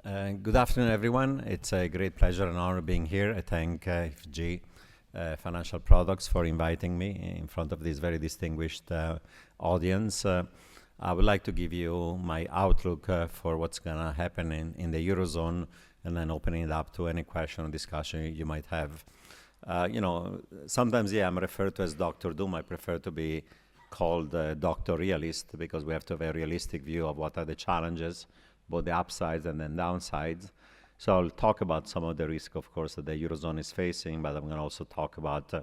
Good afternoon, everyone. It's a great pleasure and honor being here. I thank EFG Financial Products for inviting me in front of this very distinguished audience. I would like to give you my outlook for what's going to happen in the Eurozone, and then opening it up to any question or discussion you might have. Sometimes, I'm referred to as Dr. Doom. I prefer to be called Dr. Realist because we have to have a realistic view of what are the challenges, both the upsides and then downsides. So I'll talk about some of the risk, of course, that the Eurozone is facing, but I'm going to also talk about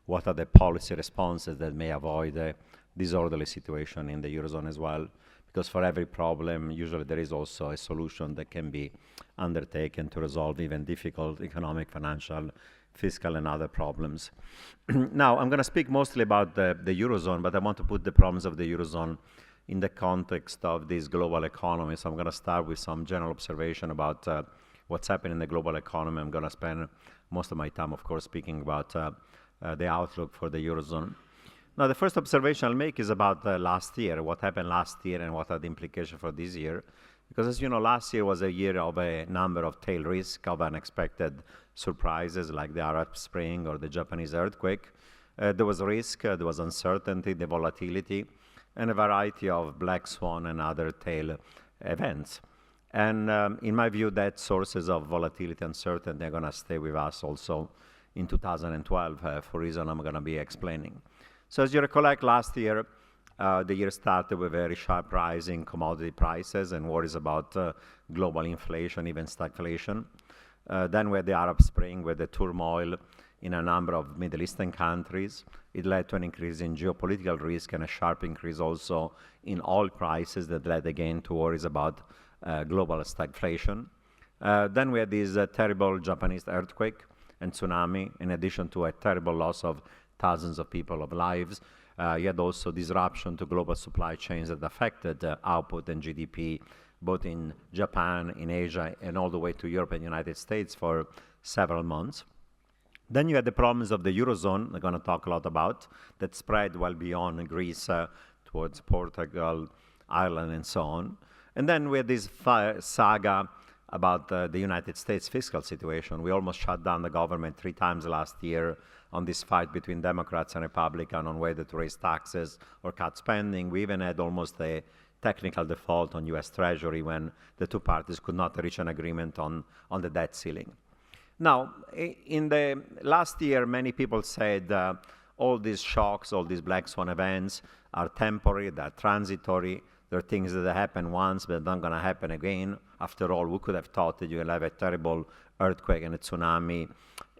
what are the policy responses that may avoid a disorderly situation in the Eurozone as well. Because for every problem, usually there is also a solution that can be undertaken to resolve even difficult economic, financial, fiscal, and other problems. Now, I'm going to speak mostly about the Eurozone, but I want to put the problems of the Eurozone in the context of this global economy. So I'm going to start with some general observation about what's happening in the global economy. I'm going to spend most of my time, of course, speaking about the outlook for the Eurozone. Now, the first observation I'll make is about last year, what happened last year and what are the implications for this year. Because as you know, last year was a year of a number of tail risks, of unexpected surprises like the Arab Spring or the Japanese earthquake. There was risk, there was uncertainty, the volatility, and a variety of black swan and other tail events. And in my view, that sources of volatility and uncertainty are going to stay with us also in 2012 for reason I'm going to be explaining. So as you recollect, last year, the year started with very sharp rise in commodity prices and worries about global inflation, even stagflation. Then we had the Arab Spring with the turmoil in a number of Middle Eastern countries. It led to an increase in geopolitical risk and a sharp increase also in oil prices that led again to worries about global stagflation. Then we had this terrible Japanese earthquake and tsunami, in addition to a terrible loss of thousands of people of lives. You had also disruption to global supply chains that affected output and GDP, both in Japan, in Asia, and all the way to Europe and United States for several months. Then you had the problems of the Eurozone, we're going to talk a lot about, that spread well beyond Greece towards Portugal, Ireland, and so on. And then we had this saga about the United States fiscal situation. We almost shut down the government 3 times last year on this fight between Democrats and Republicans on whether to raise taxes or cut spending. We even had almost a technical default on U.S. Treasury when the two parties could not reach an agreement on the debt ceiling. Now, in the last year, many people said all these shocks, all these black swan events are temporary, they're transitory, they're things that happen once but not going to happen again. After all, who could have thought that you will have a terrible earthquake and a tsunami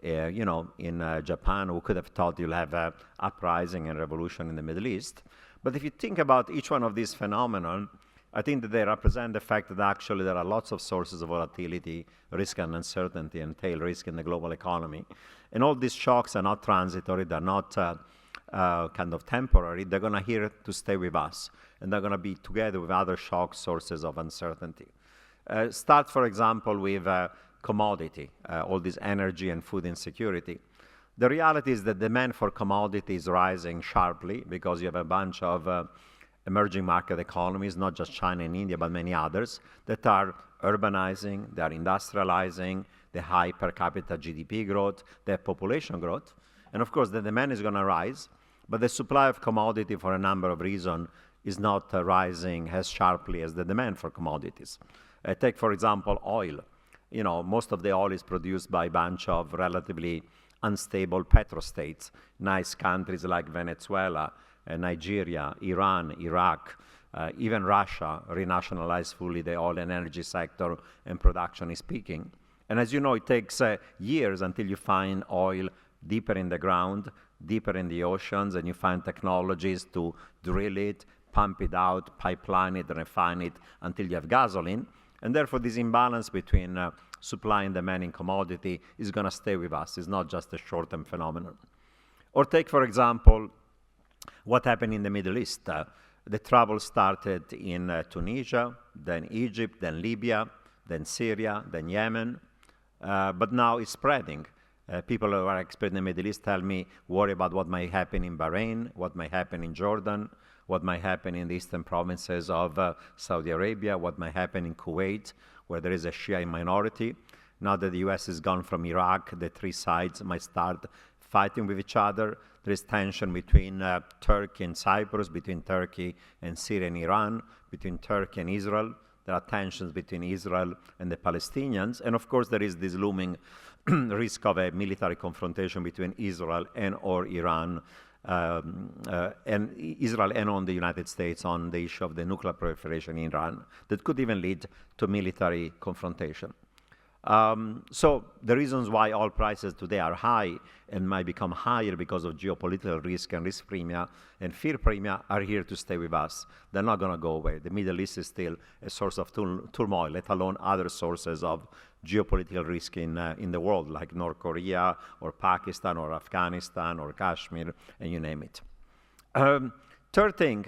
in Japan? Who could have thought you'll have an uprising and revolution in the Middle East? But if you think about each one of these phenomena, I think that they represent the fact that actually there are lots of sources of volatility, risk and uncertainty, and tail risk in the global economy. And all these shocks are not transitory, they're not kind of temporary, they're going to here to stay with us. And they're going to be together with other shock sources of uncertainty. Start, for example, with commodity, all this energy and food insecurity. The reality is that demand for commodity is rising sharply because you have a bunch of emerging market economies, not just China and India, but many others, that are urbanizing, they are industrializing, they have high per capita GDP growth, they have population growth. And of course, the demand is going to rise, but the supply of commodity for a number of reasons is not rising as sharply as the demand for commodities. Take, for example, oil. Most of the oil is produced by a bunch of relatively unstable petrostates, nice countries like Venezuela, Nigeria, Iran, Iraq, even Russia renationalized fully the oil and energy sector and production is peaking. And as you know, it takes years until you find oil deeper in the ground, deeper in the oceans, and you find technologies to drill it, pump it out, pipeline it, refine it until you have gasoline. And therefore, this imbalance between supply and demand in commodity is going to stay with us. It's not just a short-term phenomenon. Or take, for example, what happened in the Middle East. The trouble started in Tunisia, then Egypt, then Libya, then Syria, then Yemen. But now it's spreading. People who are experts in the Middle East tell me, worry about what might happen in Bahrain, what might happen in Jordan, what might happen in the eastern provinces of Saudi Arabia, what might happen in Kuwait, where there is a Shia minority. Now that the U.S. is gone from Iraq, the three sides might start fighting with each other. There is tension between Turkey and Cyprus, between Turkey and Syria and Iran, between Turkey and Israel. There are tensions between Israel and the Palestinians. And of course, there is this looming risk of a military confrontation between Israel and or Iran, and Israel and on the United States on the issue of the nuclear proliferation in Iran that could even lead to military confrontation. So the reasons why oil prices today are high and might become higher because of geopolitical risk and risk premia and fear premia are here to stay with us. They're not going to go away. The Middle East is still a source of turmoil, let alone other sources of geopolitical risk in the world, like North Korea or Pakistan or Afghanistan or Kashmir, and you name it. Third thing,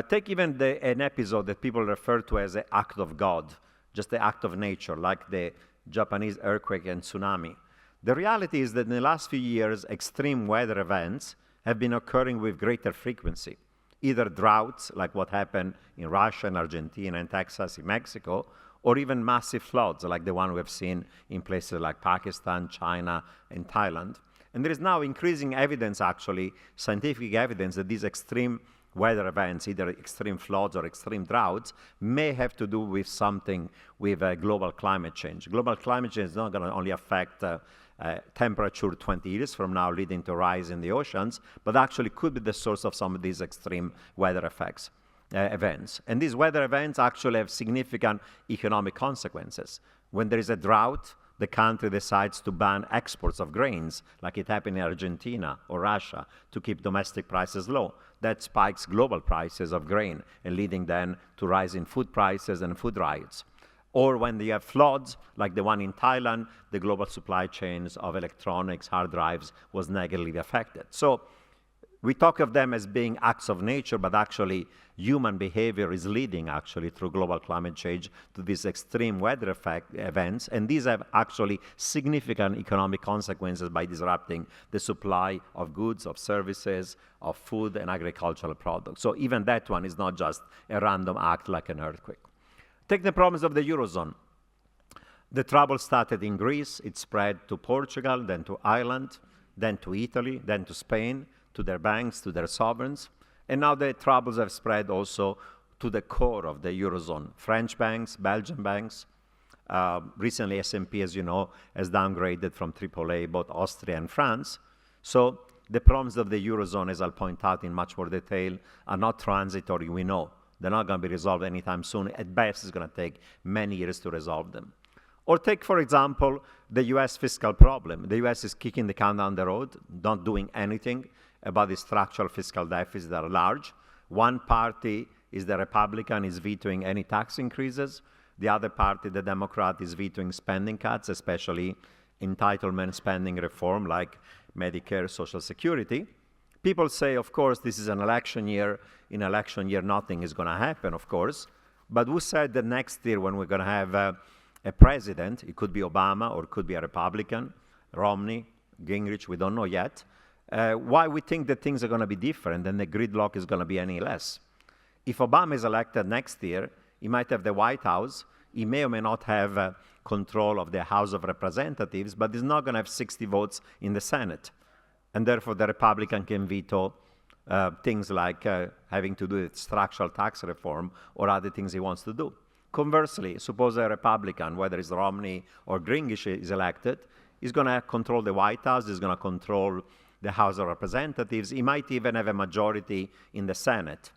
take even an episode that people refer to as an act of God, just the act of nature, like the Japanese earthquake and tsunami. The reality is that in the last few years, extreme weather events have been occurring with greater frequency, either droughts, like what happened in Russia and Argentina and Texas, in Mexico, or even massive floods, like the one we've seen in places like Pakistan, China, and Thailand. And there is now increasing evidence, actually, scientific evidence, that these extreme weather events, either extreme floods or extreme droughts, may have to do with something with global climate change. Global climate change is not going to only affect temperature 20 years from now, leading to a rise in the oceans, but actually could be the source of some of these extreme weather effects. Events. And these weather events actually have significant economic consequences. When there is a drought, the country decides to ban exports of grains, like it happened in Argentina or Russia, to keep domestic prices low. That spikes global prices of grain, and leading then to rise in food prices and food riots. Or when you have floods, like the one in Thailand, the global supply chains of electronics, hard drives, was negatively affected. So we talk of them as being acts of nature, but actually human behavior is leading, actually, through global climate change to these extreme weather events, and these have actually significant economic consequences by disrupting the supply of goods, of services, of food and agricultural products. So even that one is not just a random act like an earthquake. Take the problems of the Eurozone. The trouble started in Greece, it spread to Portugal, then to Ireland, then to Italy, then to Spain, to their banks, to their sovereigns. And now the troubles have spread also to the core of the Eurozone. French banks, Belgian banks. Recently, S&P, as you know, has downgraded from AAA both Austria and France. So the problems of the Eurozone, as I'll point out in much more detail, are not transitory, we know. They're not going to be resolved anytime soon. At best, it's going to take many years to resolve them. Or take, for example, the US fiscal problem. The US is kicking the can down the road, not doing anything about the structural fiscal deficits that are large. One party is the Republican, is vetoing any tax increases. The other party, the Democrat, is vetoing spending cuts, especially entitlement spending reform like Medicare, Social Security. People say, of course, this is an election year. In election year, nothing is going to happen, of course. But who said that next year, when we're going to have a president, it could be Obama or it could be a Republican, Romney, Gingrich, we don't know yet, why we think that things are going to be different and the gridlock is going to be any less. If Obama is elected next year, he might have the White House. He may or may not have control of the House of Representatives, but he's not going to have 60 votes in the Senate. And therefore, the Republican can veto things like having to do with structural tax reform or other things he wants to do. Conversely, suppose a Republican, whether it's Romney or Gingrich, is elected, he's going to control the White House, he's going to control the House of Representatives. He might even have a majority in the Senate,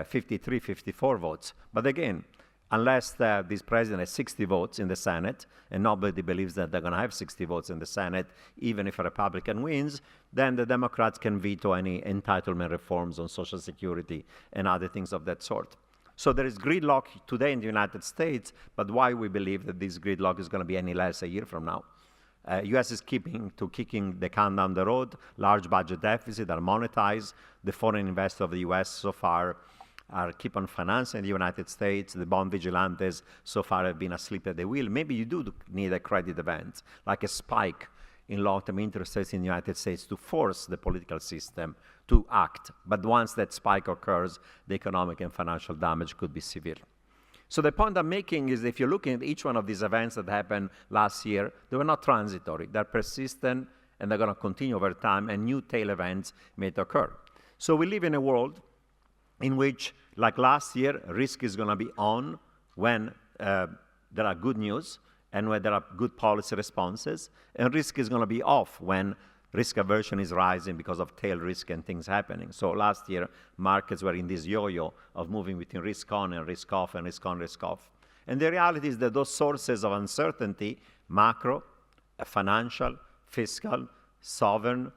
53, 54 votes. But again, unless this president has 60 votes in the Senate, and nobody believes that they're going to have 60 votes in the Senate, even if a Republican wins, then the Democrats can veto any entitlement reforms on Social Security and other things of that sort. So there is gridlock today in the United States, but why we believe that this gridlock is going to be any less a year from now? U.S. is kicking the can down the road, large budget deficit are monetized. The foreign investors of the U.S. so far keep on financing the United States. The bond vigilantes so far have been asleep at the wheel. Maybe you do need a credit event, like a spike in long-term interest rates in the United States to force the political system to act. But once that spike occurs, the economic and financial damage could be severe. So the point I'm making is if you're looking at each one of these events that happened last year, they were not transitory. They're persistent, and they're going to continue over time, and new tail events may occur. So we live in a world in which, like last year, risk is going to be on when there are good news and when there are good policy responses, and risk is going to be off when risk aversion is rising because of tail risk and things happening. So last year, markets were in this yo-yo of moving between risk on and risk off and risk on, risk off. And the reality is that those sources of uncertainty, macro, financial, fiscal, sovereign,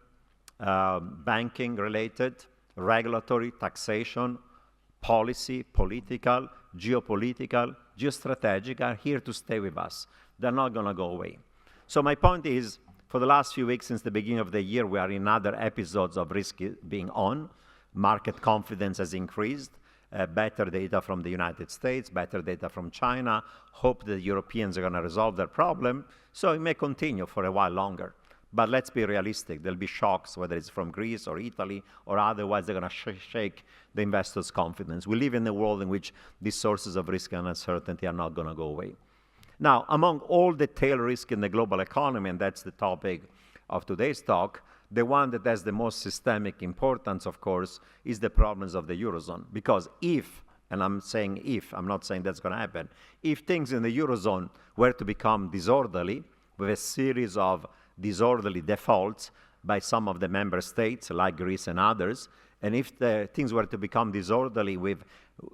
banking related, regulatory, taxation, policy, political, geopolitical, geostrategic, are here to stay with us. They're not going to go away. So my point is, for the last few weeks since the beginning of the year, we are in other episodes of risk being on. Market confidence has increased. Better data from the United States, better data from China. Hope the Europeans are going to resolve their problem. So it may continue for a while longer. But let's be realistic. There'll be shocks, whether it's from Greece or Italy or otherwise, they're going to shake the investors' confidence. We live in a world in which these sources of risk and uncertainty are not going to go away. Now, among all the tail risk in the global economy, and that's the topic of today's talk, the one that has the most systemic importance, of course, is the problems of the Eurozone. Because if, and I'm saying if, I'm not saying that's going to happen, if things in the Eurozone were to become disorderly, with a series of disorderly defaults by some of the member states, like Greece and others, and if the things were to become disorderly with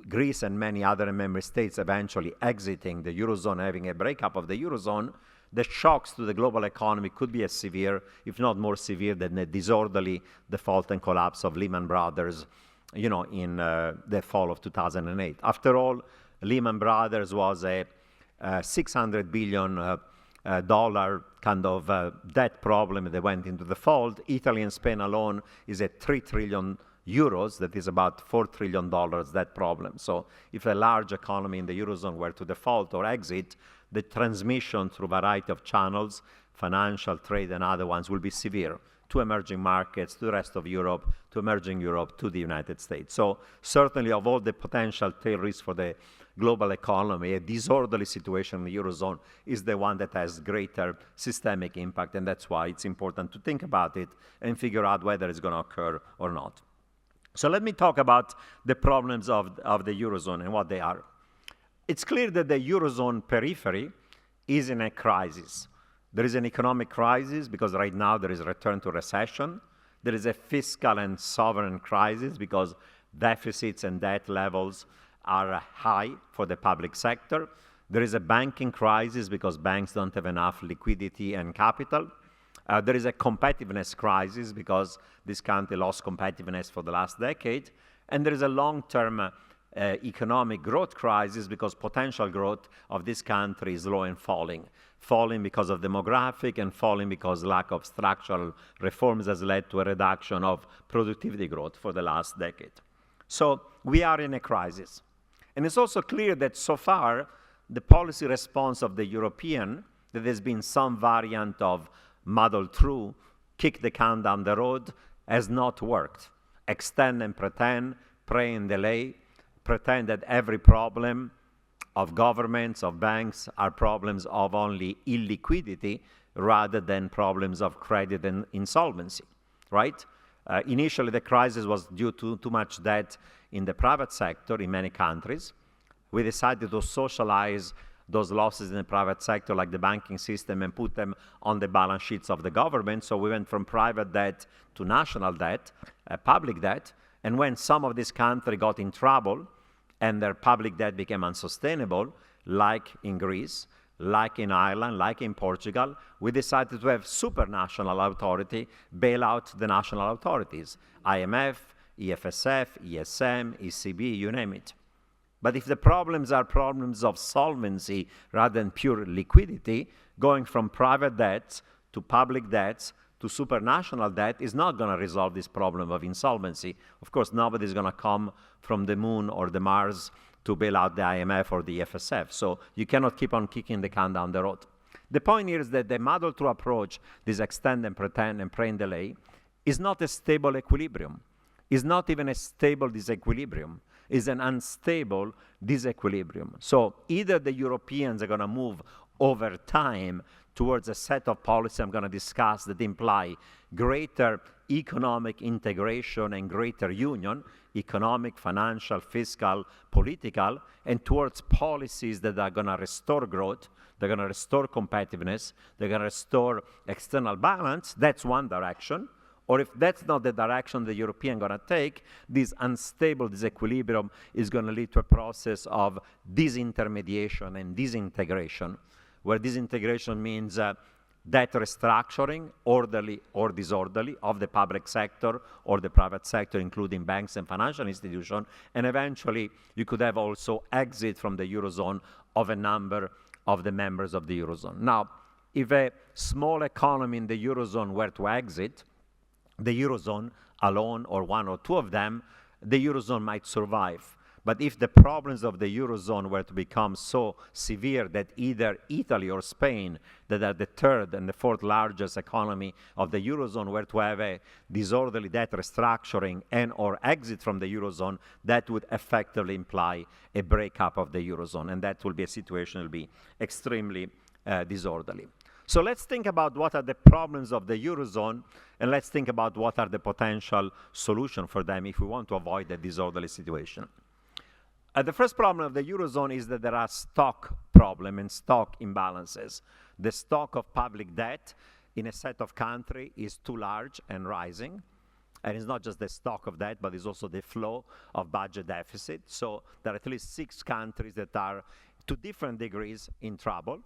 Greece and many other member states eventually exiting the Eurozone, having a breakup of the Eurozone, the shocks to the global economy could be as severe, if not more severe, than the disorderly default and collapse of Lehman Brothers, in the fall of 2008. After all, Lehman Brothers was a $600 billion dollar kind of debt problem that went into default. Italy and Spain alone is a 3 trillion euros, that is about $4 trillion debt problem. So if a large economy in the Eurozone were to default or exit, the transmission through a variety of channels, financial, trade, and other ones, will be severe to emerging markets, to the rest of Europe, to emerging Europe, to the United States. So certainly of all the potential tail risks for the global economy, a disorderly situation in the Eurozone is the one that has greater systemic impact, and that's why it's important to think about it and figure out whether it's going to occur or not. So let me talk about the problems of the Eurozone and what they are. It's clear that the Eurozone periphery is in a crisis. There is an economic crisis because right now there is a return to recession. There is a fiscal and sovereign crisis because deficits and debt levels are high for the public sector. There is a banking crisis because banks don't have enough liquidity and capital. There is a competitiveness crisis because this country lost competitiveness for the last decade. And there is a long-term economic growth crisis because potential growth of this country is low and falling. Falling because of demographic and falling because lack of structural reforms has led to a reduction of productivity growth for the last decade. So we are in a crisis. And it's also clear that so far, the policy response of the European, that there's been some variant of muddle through, kick the can down the road, has not worked. Extend and pretend, pray and delay, pretend that every problem of governments, of banks, are problems of only illiquidity rather than problems of credit and insolvency, right? Initially, the crisis was due to too much debt in the private sector in many countries. We decided to socialize those losses in the private sector, like the banking system, and put them on the balance sheets of the government. So we went from private debt to national debt, public debt. And when some of this country got in trouble and their public debt became unsustainable, like in Greece, like in Ireland, like in Portugal, we decided to have supranational authority bail out the national authorities, IMF, EFSF, ESM, ECB, you name it. But if the problems are problems of solvency rather than pure liquidity, going from private debts to public debts to supranational debt is not going to resolve this problem of insolvency. Of course, nobody's going to come from the moon or the Mars to bail out the IMF or the EFSF. So you cannot keep on kicking the can down the road. The point here is that the muddle-through approach, this extend and pretend and pray and delay, is not a stable equilibrium. Is not even a stable disequilibrium. is an unstable disequilibrium. So either the Europeans are going to move over time towards a set of policies I'm going to discuss that imply greater economic integration and greater union, economic, financial, fiscal, political, and towards policies that are going to restore growth, they're going to restore competitiveness, they're going to restore external balance. That's one direction. Or if that's not the direction the Europeans are going to take, this unstable disequilibrium is going to lead to a process of disintermediation and disintegration, where disintegration means debt restructuring, orderly or disorderly, of the public sector or the private sector, including banks and financial institutions, and eventually you could have also exit from the Eurozone of a number of the members of the Eurozone. Now, if a small economy in the Eurozone were to exit, the Eurozone alone or one or two of them, the Eurozone might survive. But if the problems of the Eurozone were to become so severe that either Italy or Spain, that are the third and the fourth largest economy of the Eurozone, were to have a disorderly debt restructuring and or exit from the Eurozone, that would effectively imply a breakup of the Eurozone. And that will be a situation that will be extremely disorderly. So let's think about what are the problems of the Eurozone, and let's think about what are the potential solutions for them if we want to avoid a disorderly situation. The first problem of the Eurozone is that there are stock problems and stock imbalances. The stock of public debt in a set of countries is too large and rising. And it's not just the stock of debt, but it's also the flow of budget deficit. So there are at least 6 countries that are to different degrees in trouble.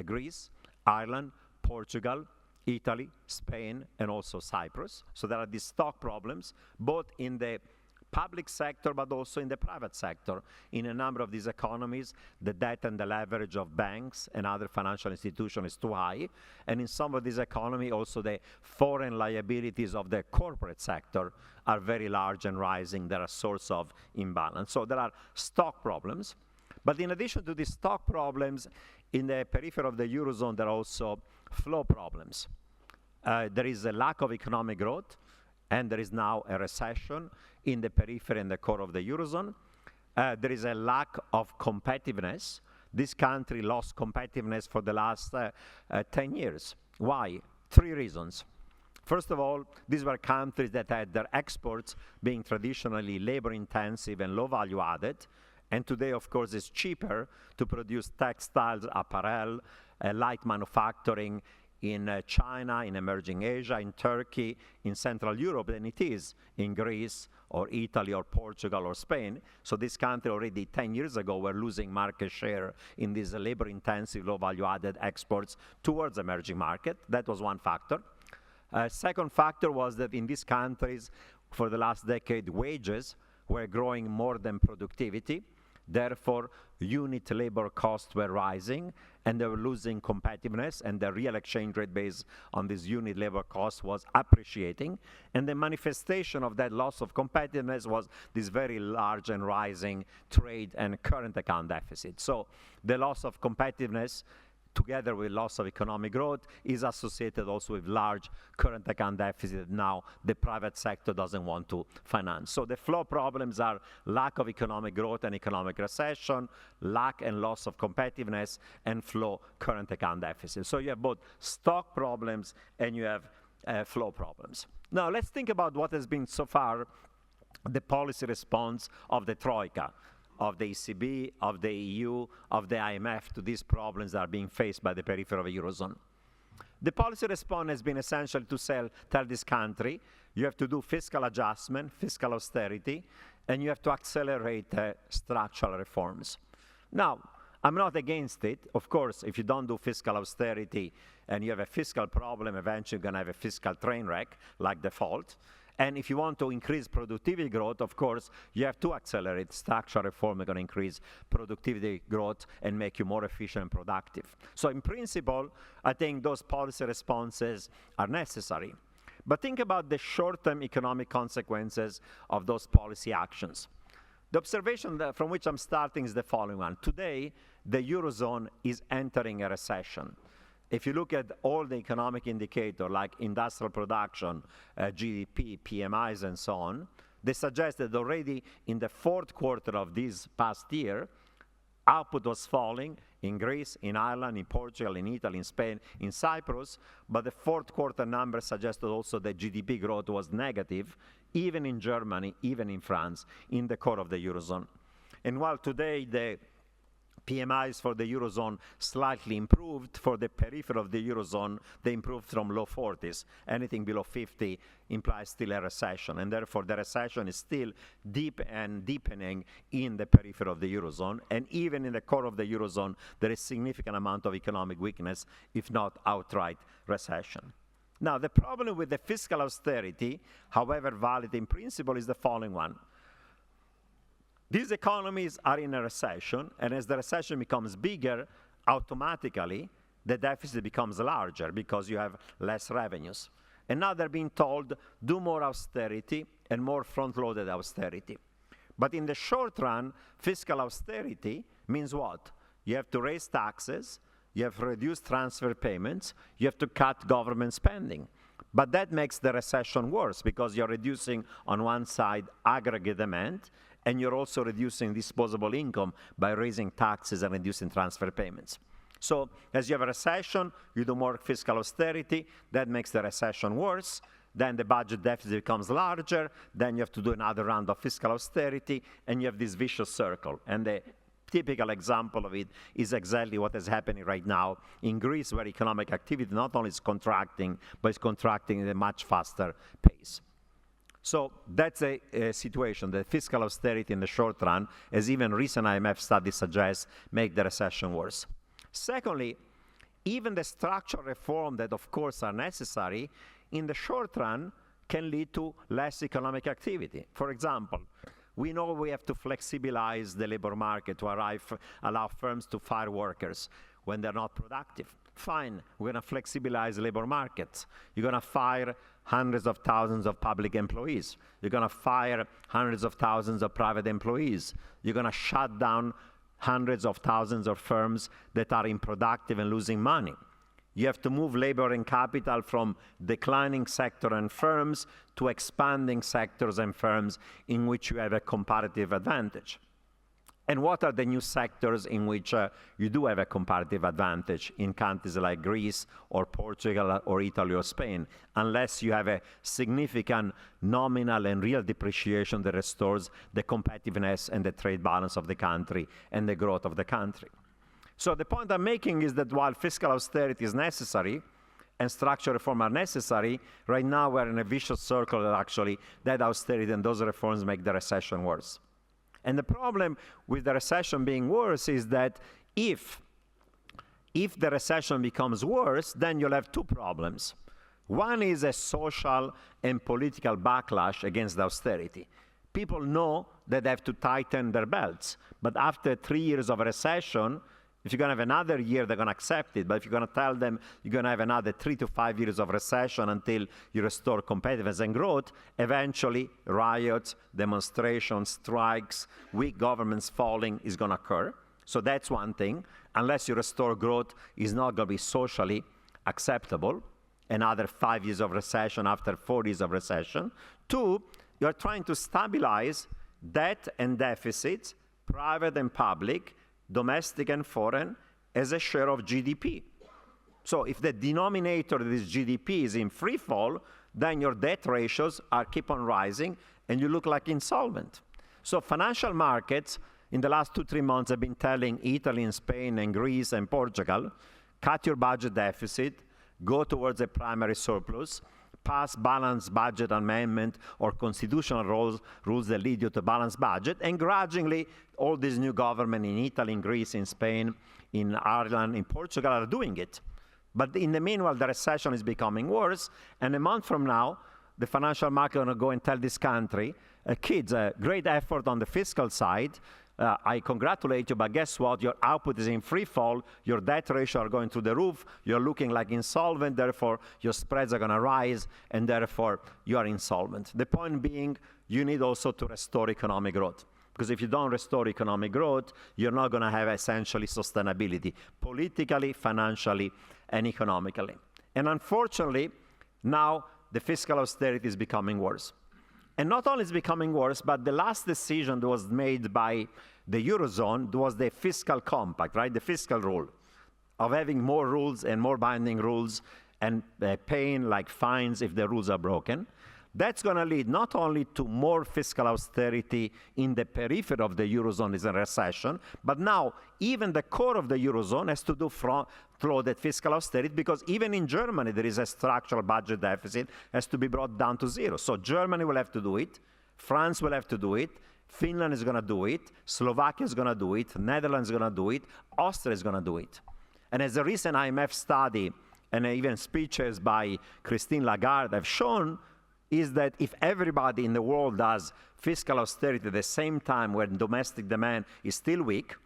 Greece, Ireland, Portugal, Italy, Spain, and also Cyprus. So there are these stock problems, both in the public sector, but also in the private sector. In a number of these economies, the debt and the leverage of banks and other financial institutions is too high. And in some of these economies, also the foreign liabilities of the corporate sector are very large and rising. They're a source of imbalance. So there are stock problems. But in addition to these stock problems, in the periphery of the Eurozone, there are also flow problems. There is a lack of economic growth, and there is now a recession in the periphery and the core of the Eurozone. There is a lack of competitiveness. This country lost competitiveness for the last 10 years. Why? 3 reasons. First of all, these were countries that had their exports being traditionally labor-intensive and low-value added. And today, of course, it's cheaper to produce textiles, apparel, light manufacturing in China, in emerging Asia, in Turkey, in Central Europe than it is in Greece or Italy or Portugal or Spain. So this country already 10 years ago were losing market share in these labor-intensive, low-value-added exports towards emerging market. That was one factor. Second factor was that in these countries, for the last decade, wages were growing more than productivity. Therefore, unit labor costs were rising, and they were losing competitiveness, and the real exchange rate based on this unit labor cost was appreciating. And the manifestation of that loss of competitiveness was this very large and rising trade and current account deficit. So the loss of competitiveness, together with loss of economic growth, is associated also with large current account deficit that now the private sector doesn't want to finance. So the flow problems are lack of economic growth and economic recession, lack and loss of competitiveness, and flow current account deficit. So you have both stock problems and you have flow problems. Now let's think about what has been so far the policy response of the Troika, of the ECB, of the EU, of the IMF to these problems that are being faced by the periphery of the Eurozone. The policy response has been essential to tell this country, you have to do fiscal adjustment, fiscal austerity, and you have to accelerate structural reforms. Now, I'm not against it. Of course, if you don't do fiscal austerity and you have a fiscal problem, eventually you're going to have a fiscal train wreck like default. And if you want to increase productivity growth, of course, you have to accelerate structural reform. Are going to increase productivity growth and make you more efficient and productive. So in principle, I think those policy responses are necessary. But think about the short-term economic consequences of those policy actions. The observation from which I'm starting is the following one. Today, the Eurozone is entering a recession. If you look at all the economic indicators like industrial production, GDP, PMIs, and so on, They suggest that already in the fourth quarter of this past year, output was falling in Greece, in Ireland, in Portugal, in Italy, in Spain, in Cyprus, but the fourth quarter numbers suggested also that GDP growth was negative, even in Germany, even in France, in the core of the Eurozone. And while today the PMIs for the Eurozone slightly improved, for the periphery of the Eurozone, they improved from low 40s. Anything below 50 implies still a recession, and therefore the recession is still deep and deepening in the periphery of the Eurozone, and even in the core of the Eurozone, there is significant amount of economic weakness, if not outright recession. Now, the problem with the fiscal austerity, however valid in principle, is the following one. These economies are in a recession, and as the recession becomes bigger, automatically the deficit becomes larger because you have less revenues. And now they're being told, do more austerity and more front-loaded austerity. But in the short run, fiscal austerity means what? You have to raise taxes, you have to reduce transfer payments, you have to cut government spending. But that makes the recession worse because you're reducing, on one side, aggregate demand, and you're also reducing disposable income by raising taxes and reducing transfer payments. So as you have a recession, you do more fiscal austerity, that makes the recession worse, then the budget deficit becomes larger, then you have to do another round of fiscal austerity, and you have this vicious circle. And the typical example of it is exactly what is happening right now in Greece, where economic activity not only is contracting, but is contracting at a much faster pace. So that's a situation. The fiscal austerity in the short run, as even recent IMF studies suggest, make the recession worse. Secondly, even the structural reform that, of course, are necessary, in the short run can lead to less economic activity. For example, we know we have to flexibilize the labor market to allow firms to fire workers when they're not productive. Fine, we're going to flexibilize labor markets. You're going to fire hundreds of thousands of public employees. You're going to fire hundreds of thousands of private employees. You're going to shut down hundreds of thousands of firms that are unproductive and losing money. You have to move labor and capital from declining sector and firms to expanding sectors and firms in which you have a comparative advantage. And what are the new sectors in which you do have a comparative advantage in countries like Greece or Portugal or Italy or Spain, unless you have a significant nominal and real depreciation that restores the competitiveness and the trade balance of the country and the growth of the country. So the point I'm making is that while fiscal austerity is necessary and structural reform are necessary, right now we're in a vicious circle that actually that austerity and those reforms make the recession worse. And the problem with the recession being worse is that if the recession becomes worse, then you'll have two problems. One is a social and political backlash against the austerity. People know that they have to tighten their belts, but after 3 years of a recession, if you're going to have another year, they're going to accept it. But if you're going to tell them you're going to have another 3 to 5 years of recession until you restore competitiveness and growth, eventually riots, demonstrations, strikes, weak governments falling is going to occur. So that's one thing. Unless you restore growth, it's not going to be socially acceptable. Another 5 years of recession after 4 years of recession. Two, you're trying to stabilize debt and deficits, private and public, domestic and foreign, as a share of GDP. So if the denominator of this GDP is in free fall, then your debt ratios keep on rising and you look like insolvent. So financial markets in the last 2-3 months have been telling Italy and Spain and Greece and Portugal, cut your budget deficit, go towards a primary surplus, pass balanced budget amendment or constitutional rules that lead you to balanced budget, and grudgingly all these new government in Italy, in Greece, in Spain, in Ireland, in Portugal are doing it. But in the meanwhile, the recession is becoming worse, and a month from now, the financial market are going to go and tell this country, kids, great effort on the fiscal side, I congratulate you, but guess what? Your output is in free fall, your debt ratio are going through the roof, you're looking like insolvent, therefore your spreads are going to rise, and therefore you are insolvent. The point being, you need also to restore economic growth. Because if you don't restore economic growth, you're not going to have essentially sustainability, politically, financially, and economically. And unfortunately, now the fiscal austerity is becoming worse. And not only is it becoming worse, but the last decision that was made by the Eurozone was the fiscal compact, right? The fiscal rule of having more rules and more binding rules and paying like fines if the rules are broken. That's going to lead not only to more fiscal austerity in the periphery of the Eurozone is in recession, but now even the core of the Eurozone has to do front-loaded fiscal austerity, because even in Germany there is a structural budget deficit has to be brought down to zero. So Germany will have to do it, France will have to do it, Finland is going to do it, Slovakia is going to do it, Netherlands is going to do it, Austria is going to do it. And as a recent IMF study and even speeches by Christine Lagarde have shown, is that if everybody in the world does fiscal austerity at the same time when domestic demand is still weak,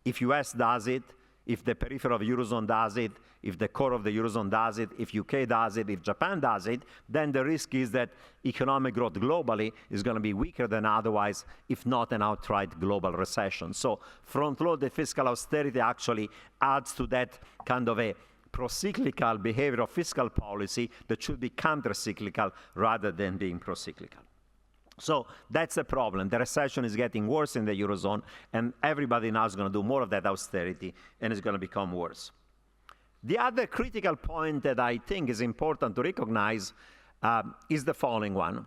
if US does it, if the periphery of Eurozone does it, if the core of the Eurozone does it, if UK does it, if Japan does it, then the risk is that economic growth globally is going to be weaker than otherwise, if not an outright global recession. So front-loaded fiscal austerity actually adds to that kind of a pro-cyclical behavior of fiscal policy that should be counter-cyclical rather than being pro-cyclical. So that's the problem. The recession is getting worse in the Eurozone, and everybody now is going to do more of that austerity, and it's going to become worse. The other critical point that I think is important to recognize is the following one.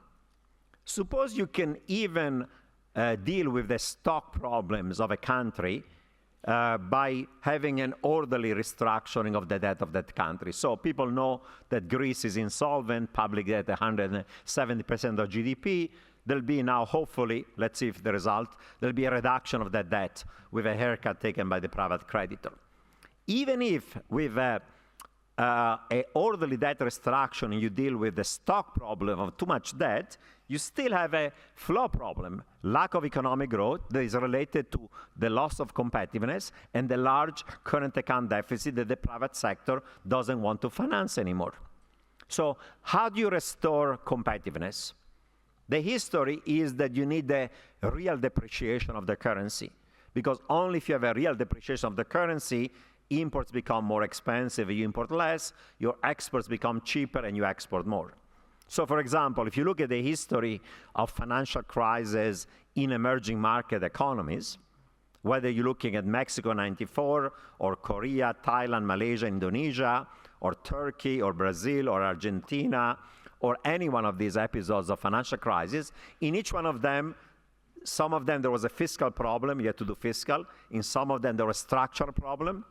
Suppose you can even deal with the stock problems of a country by having an orderly restructuring of the debt of that country. So people know that Greece is insolvent, public debt 170% of GDP. There'll be now, hopefully, let's see if the result, there'll be a reduction of that debt with a haircut taken by the private creditor. Even if with a orderly debt restructuring you deal with the stock problem of too much debt, you still have a flow problem, lack of economic growth that is related to the loss of competitiveness and the large current account deficit that the private sector doesn't want to finance anymore. So how do you restore competitiveness? The history is that you need a real depreciation of the currency, because only if you have a real depreciation of the currency, imports become more expensive, you import less, your exports become cheaper, and you export more. So, for example, if you look at the history of financial crises in emerging market economies, whether you're looking at Mexico 94, or Korea, Thailand, Malaysia, Indonesia, or Turkey, or Brazil, or Argentina, or any one of these episodes of financial crisis, in each one of them, some of them there was a fiscal problem, you had to do fiscal. In some of them there was a structural problem.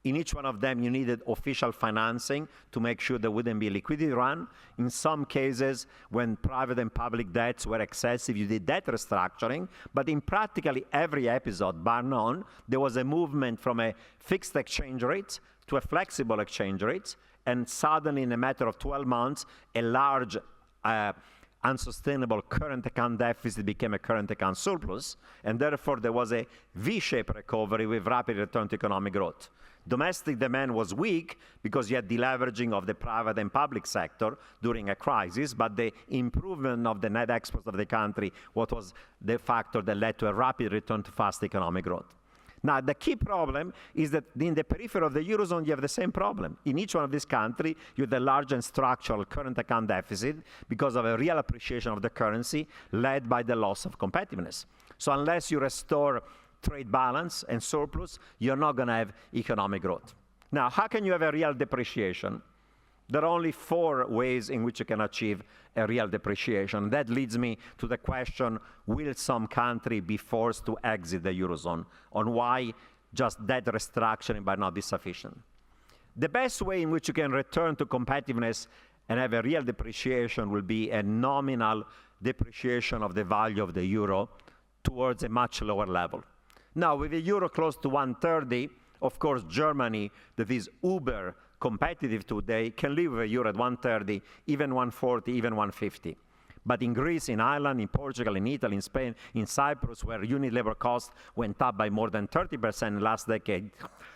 In each one of them, you needed official financing to make sure there wouldn't be a liquidity run. In some cases, when private and public debts were excessive, you did debt restructuring. But in practically every episode, bar none, there was a movement from a fixed exchange rate to a flexible exchange rate. And suddenly, in a matter of 12 months, a large unsustainable current account deficit became a current account surplus. And therefore, there was a V-shaped recovery with rapid return to economic growth. Domestic demand was weak because you had deleveraging of the private and public sector during a crisis, but the improvement of the net exports of the country, what was the factor that led to a rapid return to fast economic growth. Now, the key problem is that in the periphery of the Eurozone, you have the same problem. In each one of these countries, you have the large and structural current account deficit because of a real appreciation of the currency led by the loss of competitiveness. So unless you restore trade balance and surplus, you're not going to have economic growth. Now, how can you have a real depreciation? There are only 4 ways in which you can achieve a real depreciation. That leads me to the question, will some country be forced to exit the Eurozone? On why just debt restructuring might not be sufficient. The best way in which you can return to competitiveness and have a real depreciation will be a nominal depreciation of the value of the euro towards a much lower level. Now, with the euro close to 130, of course, Germany, that is uber competitive today, can live with a euro at 130, even 140, even 150. But in Greece, in Ireland, in Portugal, in Italy, in Spain, in Cyprus, where unit labor costs went up by more than 30% in the last decade,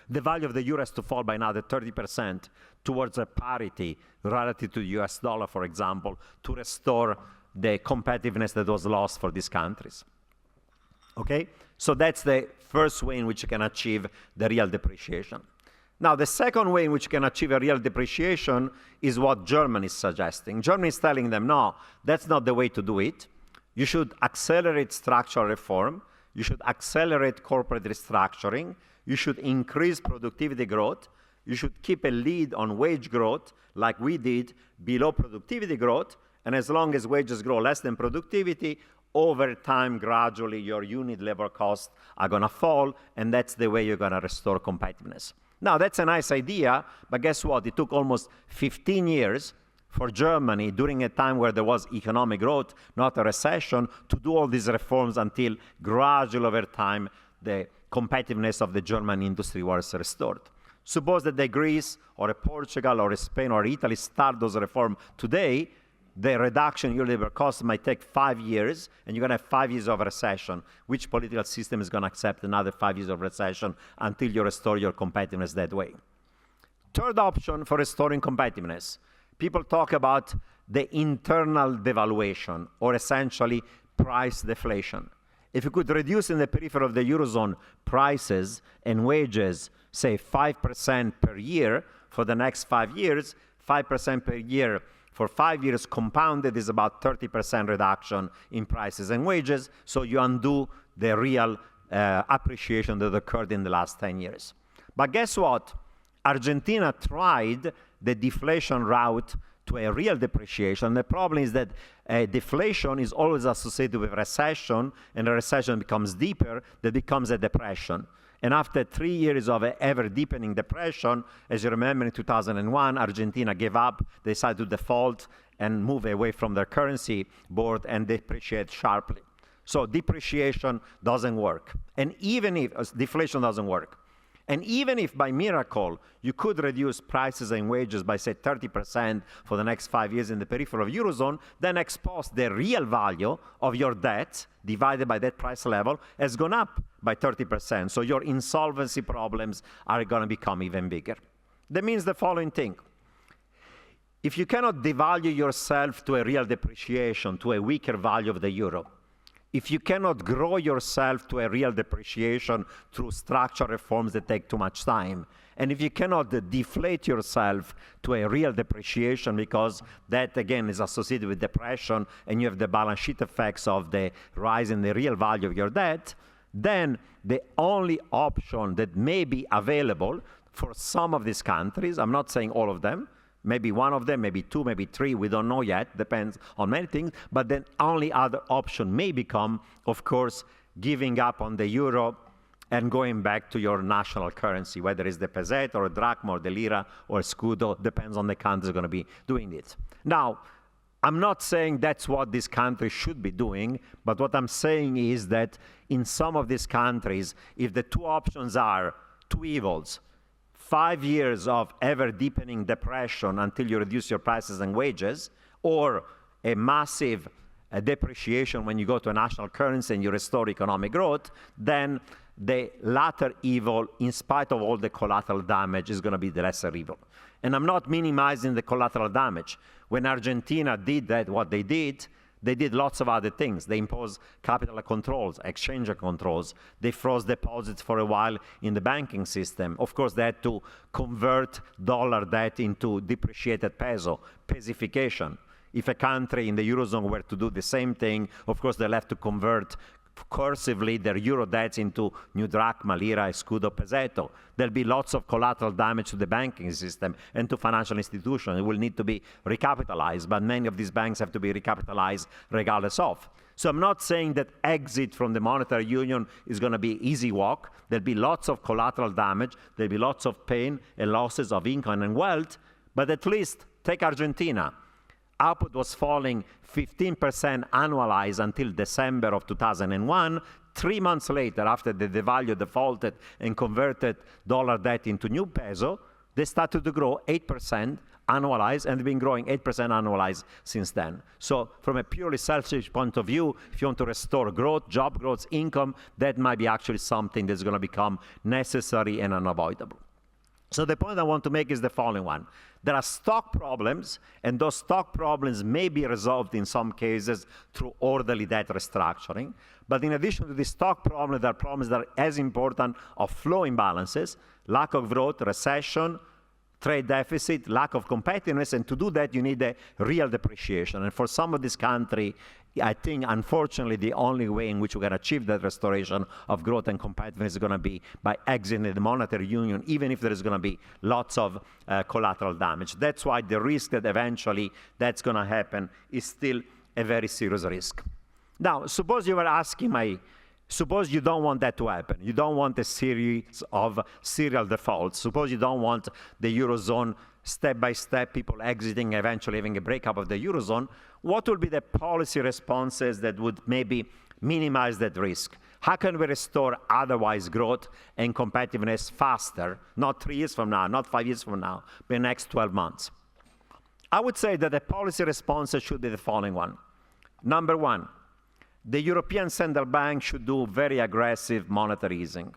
the value of the euro has to fall by another 30% towards a parity relative to the US dollar, for example, to restore the competitiveness that was lost for these countries. Okay? So that's the first way in which you can achieve the real depreciation. Now, the second way in which you can achieve a real depreciation is what Germany is suggesting. Germany is telling them, no, that's not the way to do it. You should accelerate structural reform. You should accelerate corporate restructuring. You should increase productivity growth. You should keep a lead on wage growth, like we did, below productivity growth. And as long as wages grow less than productivity, over time, gradually, your unit labor costs are going to fall, and that's the way you're going to restore competitiveness. Now, that's a nice idea, but guess what? It took almost 15 years for Germany, during a time where there was economic growth, not a recession, to do all these reforms until gradually over time, the competitiveness of the German industry was restored. Suppose that the Greece or a Portugal or a Spain or Italy start those reforms today, the reduction in your labor costs might take 5 years, and you're going to have 5 years of recession. Which political system is going to accept another 5 years of recession until you restore your competitiveness that way? Third option for restoring competitiveness. People talk about the internal devaluation, or essentially price deflation. If you could reduce in the periphery of the Eurozone prices and wages, say 5% per year for the next 5 years, 5% per year for 5 years compounded is about 30% reduction in prices and wages, so you undo the real appreciation that occurred in the last 10 years. But guess what? Argentina tried the deflation route to a real depreciation. The problem is that deflation is always associated with recession, and a recession becomes deeper, that becomes a depression. And after 3 years of ever-deepening depression, as you remember in 2001, Argentina gave up, they decided to default and move away from their currency board and depreciate sharply. So depreciation doesn't work. And even if deflation doesn't work, and even if by miracle you could reduce prices and wages by, say, 30% for the next 5 years in the periphery of Eurozone, then ex post the real value of your debt divided by that price level has gone up by 30%. So your insolvency problems are going to become even bigger. That means the following thing. If you cannot devalue yourself to a real depreciation, to a weaker value of the euro, if you cannot grow yourself to a real depreciation through structural reforms that take too much time, and if you cannot deflate yourself to a real depreciation, because that, again, is associated with depression, and you have the balance sheet effects of the rise in the real value of your debt, then the only option that may be available for some of these countries, I'm not saying all of them, maybe one of them, maybe two, maybe three, we don't know yet, depends on many things, but then only other option may become, of course, giving up on the euro and going back to your national currency, whether it's the peseto or drachma or the lira or scudo, depends on the country going to be doing it. Now, I'm not saying that's what this country should be doing, but what I'm saying is that in some of these countries, if the two options are two evils, 5 years of ever-deepening depression until you reduce your prices and wages, or a massive depreciation when you go to a national currency and you restore economic growth, then the latter evil, in spite of all the collateral damage, is going to be the lesser evil. And I'm not minimizing the collateral damage. When Argentina did that, what they did lots of other things. They imposed capital controls, exchange controls. They froze deposits for a while in the banking system. Of course, they had to convert dollar debt into depreciated peso, pezification. If a country in the Eurozone were to do the same thing, of course, they'll have to convert cursively their euro debts into new drachma, lira, scudo, peseto. There'll be lots of collateral damage to the banking system and to financial institutions. It will need to be recapitalized, but many of these banks have to be recapitalized regardless of. So I'm not saying that exit from the monetary union is going to be an easy walk. There'll be lots of collateral damage. There'll be lots of pain and losses of income and wealth, but at least take Argentina. Output was falling 15% annualized until December of 2001. 3 months later, after they defaulted and converted dollar debt into new peso, they started to grow 8% annualized, and they've been growing 8% annualized since then. So from a purely selfish point of view, if you want to restore growth, job growth, income, that might be actually something that's going to become necessary and unavoidable. So the point I want to make is the following one. There are stock problems, and those stock problems may be resolved in some cases through orderly debt restructuring. But in addition to the stock problem, there are problems that are as important of flow imbalances, lack of growth, recession, trade deficit, lack of competitiveness, and to do that, you need a real depreciation. And for some of this country, I think, unfortunately, the only way in which we can achieve that restoration of growth and competitiveness is going to be by exiting the monetary union, even if there is going to be lots of collateral damage. That's why the risk that eventually that's going to happen is still a very serious risk. Now, suppose you were asking suppose you don't want that to happen. You don't want a series of serial defaults. Suppose you don't want the Eurozone step by step, people exiting, eventually having a breakup of the Eurozone. What would be the policy responses that would maybe minimize that risk? How can we restore otherwise growth and competitiveness faster, not 3 years from now, not 5 years from now, but in the next 12 months? I would say that the policy responses should be the following one. Number one, the European Central Bank should do very aggressive monetary easing.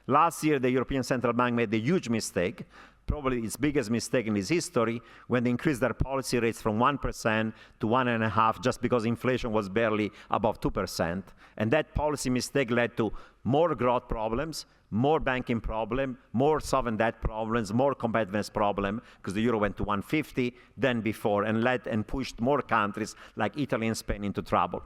Last year, the European Central Bank made a huge mistake, probably its biggest mistake in its history, when they increased their policy rates from 1% to 1.5% just because inflation was barely above 2%. And that policy mistake led to more growth problems, more banking problem, more sovereign debt problems, more competitiveness problem, because the euro went to 150 than before, and led and pushed more countries like Italy and Spain into trouble.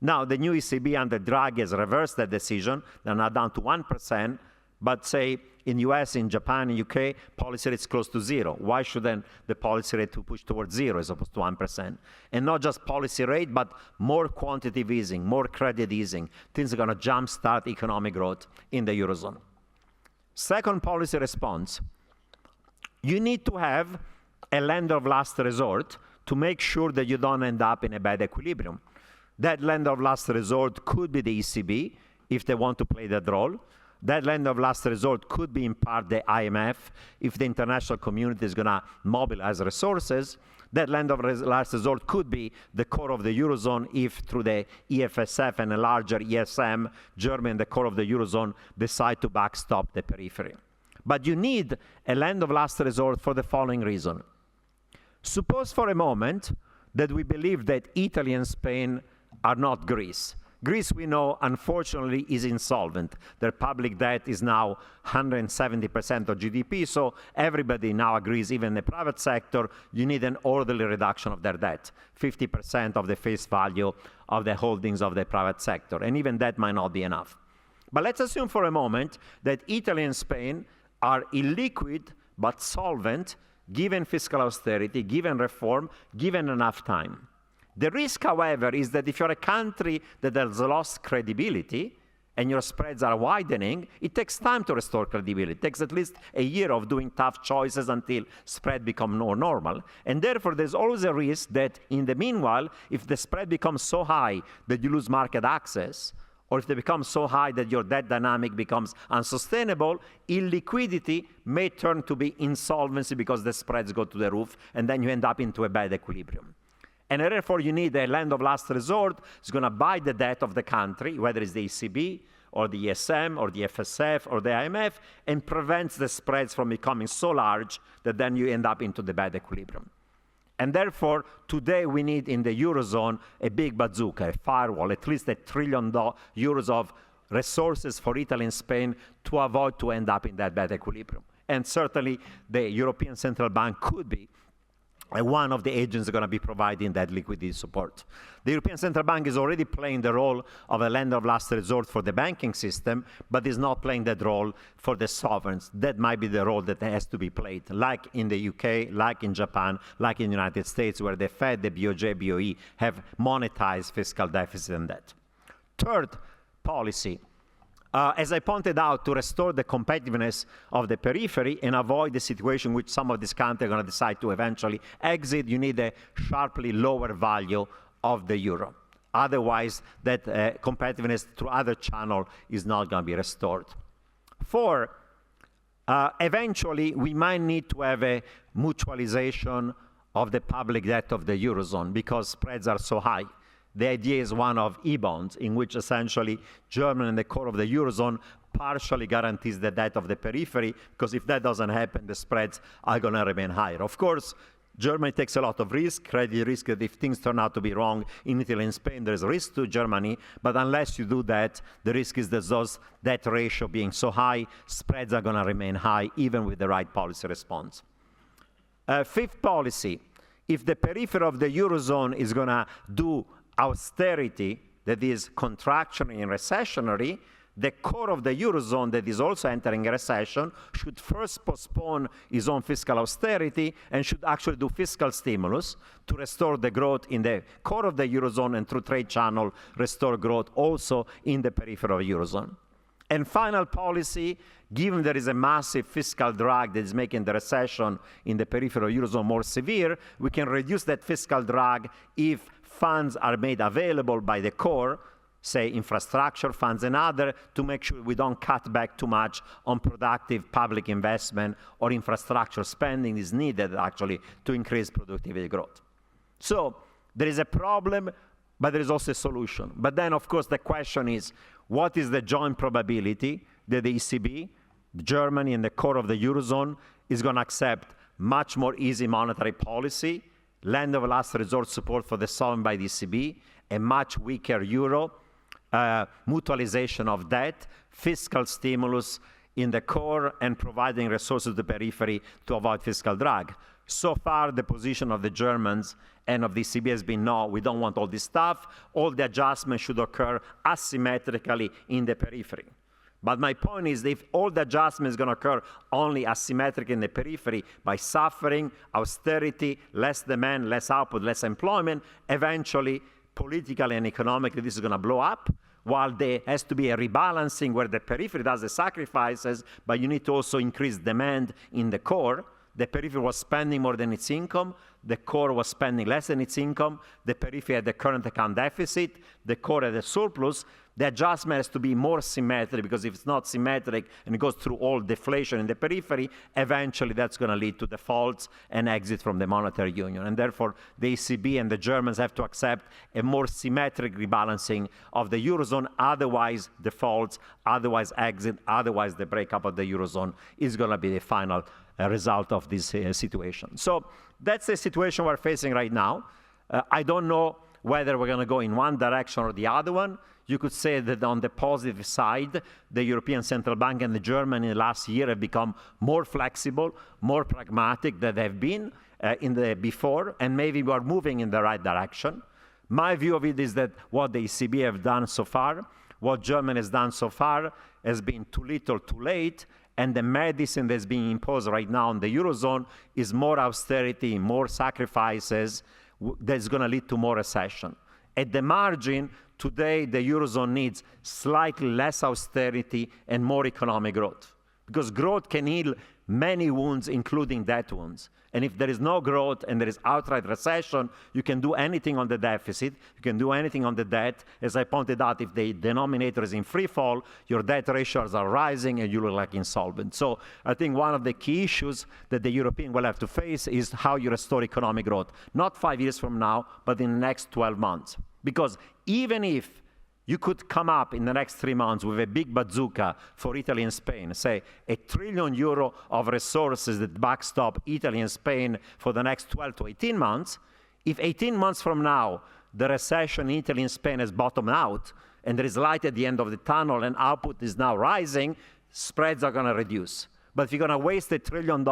Now, the new ECB under Draghi has reversed that decision. They're now down to 1%, but say in US, in Japan, in UK, policy rates close to 0. Why shouldn't the policy rate to push towards 0 as opposed to 1%? And not just policy rate, but more quantitative easing, more credit easing. Things are going to jumpstart economic growth in the Eurozone. Second policy response, you need to have a lender of last resort to make sure that you don't end up in a bad equilibrium. That lender of last resort could be the ECB, if they want to play that role. That lender of last resort could be in part the IMF, if the international community is going to mobilize resources. That lender of last resort could be the core of the Eurozone, if through the EFSF and a larger ESM, Germany and the core of the Eurozone decide to backstop the periphery. But you need a lender of last resort for the following reason. Suppose for a moment that we believe that Italy and Spain are not Greece. Greece, we know, unfortunately, is insolvent. Their public debt is now 170% of GDP, so everybody now agrees, even the private sector, you need an orderly reduction of their debt, 50% of the face value of the holdings of the private sector, and even that might not be enough. But let's assume for a moment that Italy and Spain are illiquid but solvent, given fiscal austerity, given reform, given enough time. The risk, however, is that if you're a country that has lost credibility and your spreads are widening, it takes time to restore credibility. It takes at least a year of doing tough choices until spread become more normal. And therefore, there's always a risk that in the meanwhile, if the spread becomes so high that you lose market access, or if they become so high that your debt dynamic becomes unsustainable, illiquidity may turn to be insolvency because the spreads go to the roof, and then you end up into a bad equilibrium. And therefore, you need a lender of last resort who's going to buy the debt of the country, whether it's the ECB or the ESM or the FSF or the IMF, and prevents the spreads from becoming so large that then you end up into the bad equilibrium. And therefore, today we need in the Eurozone a big bazooka, a firewall, at least €1 trillion of resources for Italy and Spain to avoid to end up in that bad equilibrium. And certainly, the European Central Bank could be one of the agents going to be providing that liquidity support. The European Central Bank is already playing the role of a lender of last resort for the banking system, but is not playing that role for the sovereigns. That might be the role that has to be played, like in the UK, like in Japan, like in the United States, where the Fed, the BOJ, BOE have monetized fiscal deficit and debt. Third policy. As I pointed out, to restore the competitiveness of the periphery and avoid the situation which some of these countries are going to decide to eventually exit, you need a sharply lower value of the euro. Otherwise, that competitiveness through other channel is not going to be restored. Four, eventually, we might need to have a mutualization of the public debt of the Eurozone because spreads are so high. The idea is one of e-bonds, in which essentially Germany and the core of the Eurozone partially guarantees the debt of the periphery, because if that doesn't happen, the spreads are going to remain higher. Of course, Germany takes a lot of risk, credit risk, that if things turn out to be wrong in Italy and Spain, there's risk to Germany. But unless you do that, the risk is that those debt ratio being so high, spreads are going to remain high, even with the right policy response. Fifth policy, if the periphery of the Eurozone is going to do austerity, that is contractionary and recessionary, the core of the Eurozone that is also entering a recession should first postpone its own fiscal austerity and should actually do fiscal stimulus to restore the growth in the core of the Eurozone and through trade channel restore growth also in the periphery of the Eurozone. And final policy, given there is a massive fiscal drag that is making the recession in the periphery of Eurozone more severe, we can reduce that fiscal drag if funds are made available by the core, say infrastructure funds and other, to make sure we don't cut back too much on productive public investment or infrastructure spending is needed actually to increase productivity growth. So there is a problem, but there is also a solution. But then, of course, the question is, what is the joint probability that the ECB, Germany, and the core of the Eurozone is going to accept much more easy monetary policy, lend of last resort support for the sovereign by the ECB, a much weaker euro, mutualization of debt, fiscal stimulus in the core, and providing resources to the periphery to avoid fiscal drag. So far, the position of the Germans and of the ECB has been, no, we don't want all this stuff. All the adjustments should occur asymmetrically in the periphery. But my point is, if all the adjustment is going to occur only asymmetric in the periphery by suffering, austerity, less demand, less output, less employment, eventually, politically and economically, this is going to blow up, while there has to be a rebalancing where the periphery does the sacrifices, but you need to also increase demand in the core. The periphery was spending more than its income. The core was spending less than its income. The periphery had the current account deficit. The core had a surplus. The adjustment has to be more symmetric, because if it's not symmetric and it goes through all deflation in the periphery, eventually that's going to lead to defaults and exit from the monetary union. And therefore, the ECB and the Germans have to accept a more symmetric rebalancing of the Eurozone, otherwise defaults, otherwise exit, otherwise the breakup of the Eurozone is going to be the final result of this situation. So that's the situation we're facing right now. I don't know whether we're going to go in one direction or the other one. You could say that on the positive side, the European Central Bank and the German in the last year have become more flexible, more pragmatic than they've been before, and maybe we are moving in the right direction. My view of it is that what the ECB have done so far, what Germany has done so far, has been too little, too late, and the medicine that's being imposed right now in the Eurozone is more austerity, more sacrifices, that's going to lead to more recession. At the margin, today the Eurozone needs slightly less austerity and more economic growth, because growth can heal many wounds, including debt wounds. And if there is no growth and there is outright recession, you can do anything on the deficit, you can do anything on the debt. As I pointed out, if the denominator is in free fall, your debt ratios are rising and you look like insolvent. So I think one of the key issues that the European will have to face is how you restore economic growth, not 5 years from now, but in the next 12 months. Because even if you could come up in the next 3 months with a big bazooka for Italy and Spain, say €1 trillion of resources that backstop Italy and Spain for the next 12 to 18 months, if 18 months from now the recession in Italy and Spain has bottomed out and there is light at the end of the tunnel and output is now rising, spreads are going to reduce. But if you're going to waste $1 trillion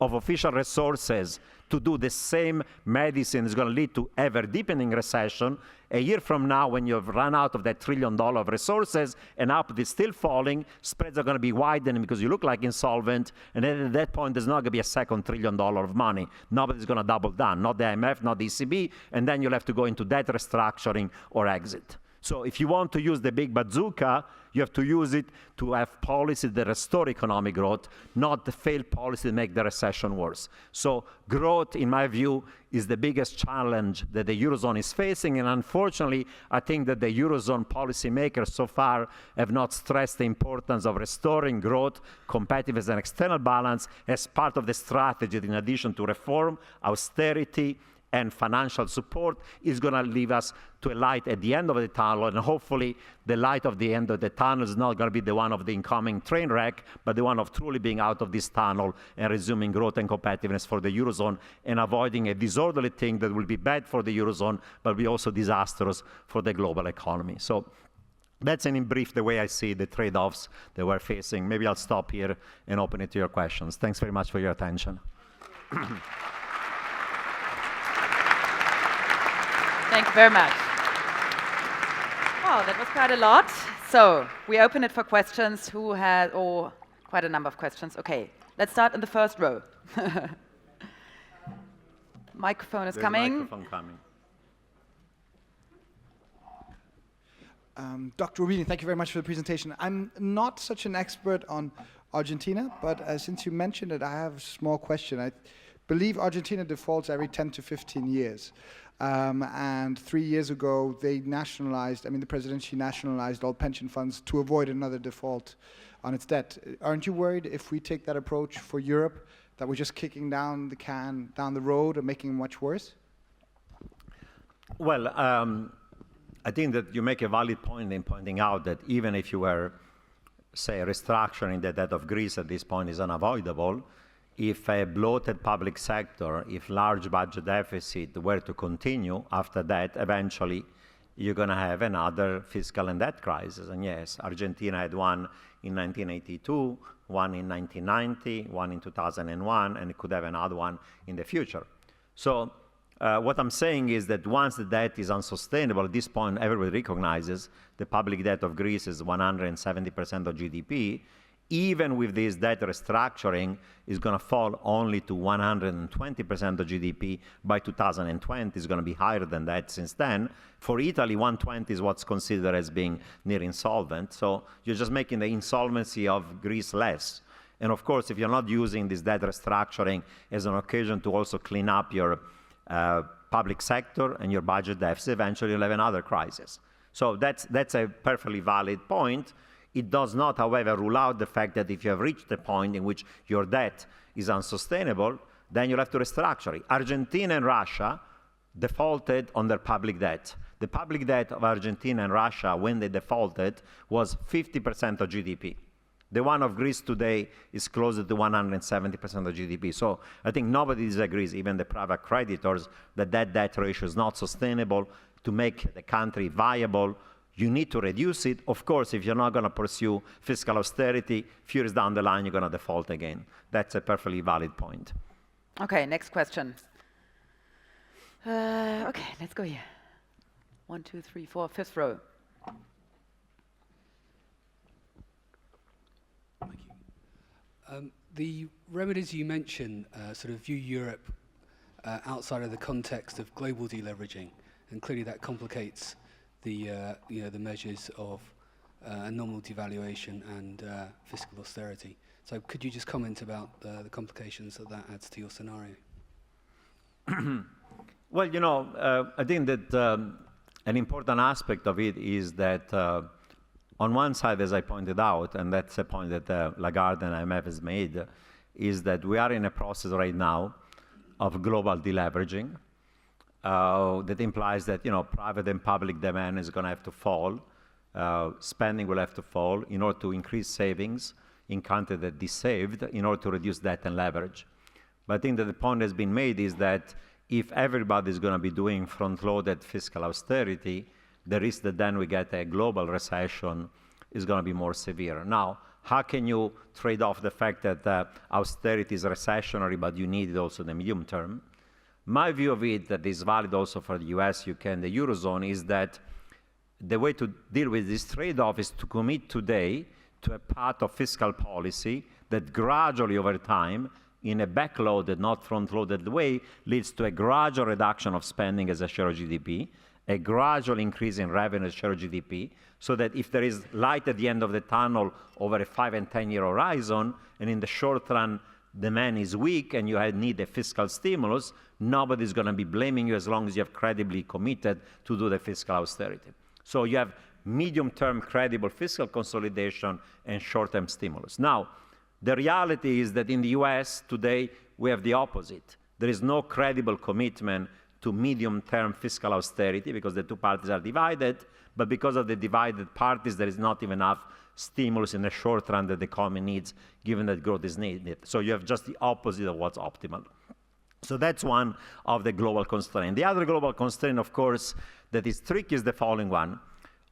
of official resources to do the same medicine is going to lead to ever deepening recession. A year from now, when you've run out of that $1 trillion of resources and output is still falling, spreads are going to be widening because you look like insolvent, and then at that point, there's not going to be a second $1 trillion of money. Nobody's going to double down, not the IMF, not the ECB, and then you'll have to go into debt restructuring or exit. So if you want to use the big bazooka, you have to use it to have policies that restore economic growth, not the failed policy that make the recession worse. So growth, in my view, is the biggest challenge that the Eurozone is facing. And unfortunately, I think that the Eurozone policymakers so far have not stressed the importance of restoring growth, competitiveness, and external balance as part of the strategy in addition to reform, austerity, and financial support is going to leave us to a light at the end of the tunnel, and hopefully the light of the end of the tunnel is not going to be the one of the incoming train wreck, but the one of truly being out of this tunnel and resuming growth and competitiveness for the Eurozone and avoiding a disorderly thing that will be bad for the Eurozone, but be also disastrous for the global economy. So that's in brief the way I see the trade-offs that we're facing. Maybe I'll stop here and open it to your questions. Thanks very much for your attention. Thank you very much. Wow, that was quite a lot. So we open it for questions. Who has, or quite a number of questions. Okay, let's start in the first row. Microphone is coming. Microphone coming. Dr. Roubini, thank you very much for the presentation. I'm not such an expert on Argentina, but since you mentioned it, I have a small question. I believe Argentina defaults every 10 to 15 years. And 3 years ago, they nationalized, the presidency nationalized all pension funds to avoid another default on its debt. Aren't you worried if we take that approach for Europe, that we're just kicking down the can down the road and making it much worse? Well, I think that you make a valid point in pointing out that even if you were, say, restructuring the debt of Greece at this point is unavoidable, if a bloated public sector, if large budget deficit were to continue after that, eventually you're going to have another fiscal and debt crisis. And yes, Argentina had one in 1982, one in 1990, one in 2001, and it could have another one in the future. So what I'm saying is that once the debt is unsustainable, at this point everybody recognizes the public debt of Greece is 170% of GDP. Even with this debt restructuring, is going to fall only to 120% of GDP by 2020. It's going to be higher than that since then. For Italy, 120 is what's considered as being near insolvent. So you're just making the insolvency of Greece less. And of course, if you're not using this debt restructuring as an occasion to also clean up your public sector and your budget deficit, eventually you'll have another crisis. So that's a perfectly valid point. It does not, however, rule out the fact that if you have reached the point in which your debt is unsustainable, then you'll have to restructure it. Argentina and Russia defaulted on their public debt. The public debt of Argentina and Russia, when they defaulted, was 50% of GDP. The one of Greece today is closer to 170% of GDP. So I think nobody disagrees, even the private creditors, that that debt ratio is not sustainable. To make the country viable, you need to reduce it. Of course, if you're not going to pursue fiscal austerity, few years down the line, you're going to default again. That's a perfectly valid point. Okay, next question. Okay, let's go here. 1, 2, 3, 4, fifth row. Thank you. The remedies you mentioned sort of view Europe outside of the context of global deleveraging, and clearly that complicates the the measures of a normal devaluation and fiscal austerity. So could you just comment about the complications that adds to your scenario? Well, I think that an important aspect of it is that on one side, as I pointed out, and that's a point that Lagarde and IMF has made, is that we are in a process right now of global deleveraging. That implies that private and public demand is going to have to fall, spending will have to fall in order to increase savings in countries that de-saved, in order to reduce debt and leverage. But I think that the point has been made is that if everybody is going to be doing front-loaded fiscal austerity, the risk that then we get a global recession is going to be more severe. Now, how can you trade off the fact that austerity is recessionary, but you need it also in the medium term? My view of it, that is valid also for the US, UK, and the Eurozone, is that the way to deal with this trade-off is to commit today to a path of fiscal policy that gradually over time, in a backloaded, not front-loaded way, leads to a gradual reduction of spending as a share of GDP, a gradual increase in revenue as a share of GDP, so that if there is light at the end of the tunnel over a 5 and 10-year horizon, and in the short run, demand is weak and you need a fiscal stimulus, nobody's going to be blaming you as long as you have credibly committed to do the fiscal austerity. So you have medium-term credible fiscal consolidation and short-term stimulus. Now, the reality is that in the US today, we have the opposite. There is no credible commitment to medium-term fiscal austerity because the two parties are divided, but because of the divided parties, there is not even enough stimulus in the short run that the economy needs, given that growth is needed. So you have just the opposite of what's optimal. So that's one of the global constraints. The other global constraint, of course, that is tricky is the following one.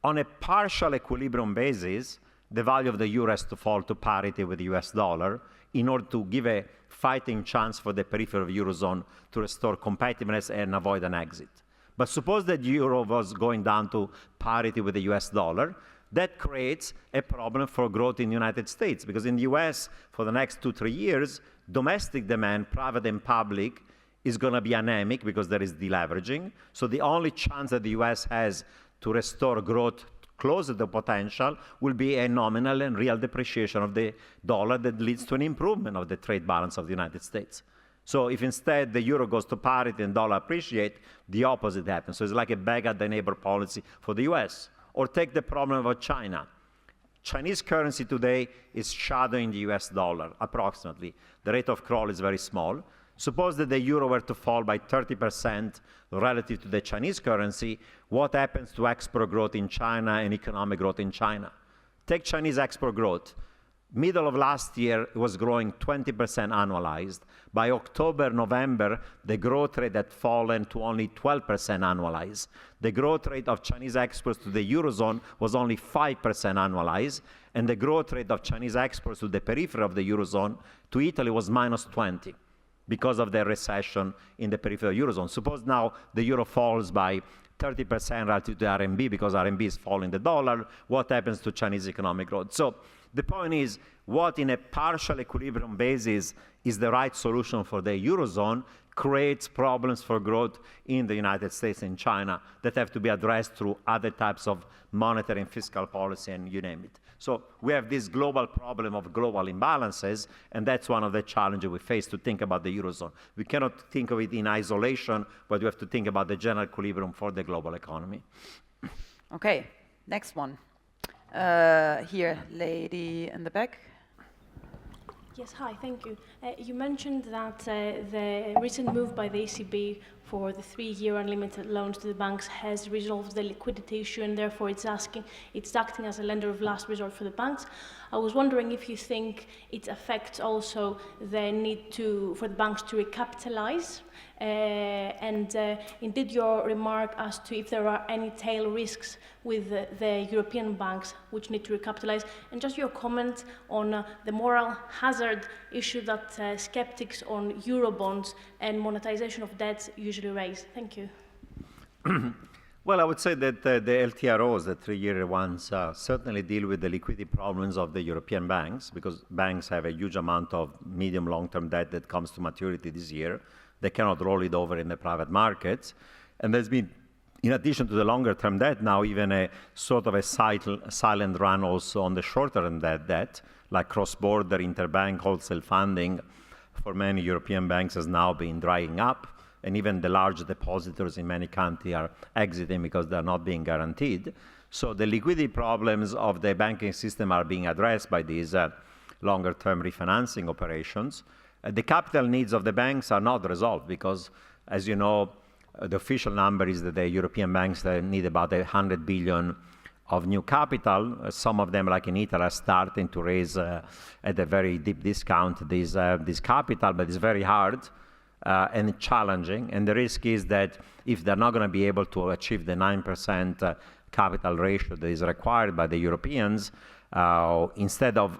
On a partial equilibrium basis, the value of the euro has to fall to parity with the US dollar in order to give a fighting chance for the periphery of the Eurozone to restore competitiveness and avoid an exit. But suppose that euro was going down to parity with the US dollar, that creates a problem for growth in the United States, because in the US, for the next 2-3 years, domestic demand, private and public, is going to be anemic because there is deleveraging. So the only chance that the US has to restore growth closer to potential will be a nominal and real depreciation of the dollar that leads to an improvement of the trade balance of the United States. So if instead the euro goes to parity and dollar appreciate, the opposite happens. So it's like a bag at the neighbor policy for the US. Or take the problem of China. Chinese currency today is shadowing the US dollar, approximately. The rate of crawl is very small. Suppose that the euro were to fall by 30% relative to the Chinese currency, what happens to export growth in China and economic growth in China? Take Chinese export growth. Middle of last year, it was growing 20% annualized. By October, November, the growth rate had fallen to only 12% annualized. The growth rate of Chinese exports to the Eurozone was only 5% annualized, and the growth rate of Chinese exports to the periphery of the Eurozone, to Italy, was minus 20 because of the recession in the periphery of the Eurozone. Suppose now the euro falls by 30% relative to the RMB because RMB is following the dollar, what happens to Chinese economic growth? So the point is, what in a partial equilibrium basis is the right solution for the Eurozone creates problems for growth in the United States and China that have to be addressed through other types of monetary and fiscal policy, and you name it. So we have this global problem of global imbalances, and that's one of the challenges we face to think about the Eurozone. We cannot think of it in isolation, but we have to think about the general equilibrium for the global economy. Okay, next one. Here, lady in the back. Yes, hi, thank you. You mentioned that the recent move by the ECB for the 3-year unlimited loans to the banks has resolved the liquidity issue, and therefore it's acting as a lender of last resort for the banks. I was wondering if you think it affects also the need for the banks to recapitalize, and indeed your remark as to if there are any tail risks with the European banks which need to recapitalize, and just your comment on the moral hazard issue that skeptics on Eurobonds and monetization of debts usually raise. Thank you. Well, I would say that the LTROs, the 3-year ones, certainly deal with the liquidity problems of the European banks, because banks have a huge amount of medium long-term debt that comes to maturity this year. They cannot roll it over in the private markets. And there's been, in addition to the longer-term debt, now even a sort of a silent run also on the shorter-term debt, like cross-border interbank wholesale funding for many European banks has now been drying up. And even the large depositors in many countries are exiting because they're not being guaranteed. So the liquidity problems of the banking system are being addressed by these longer-term refinancing operations. The capital needs of the banks are not resolved because, as you know, the official number is that the European banks need about 100 billion of new capital. Some of them, like in Italy, are starting to raise at a very deep discount this capital, but it's very hard. And challenging, and the risk is that if they're not going to be able to achieve the 9% capital ratio that is required by the Europeans, instead of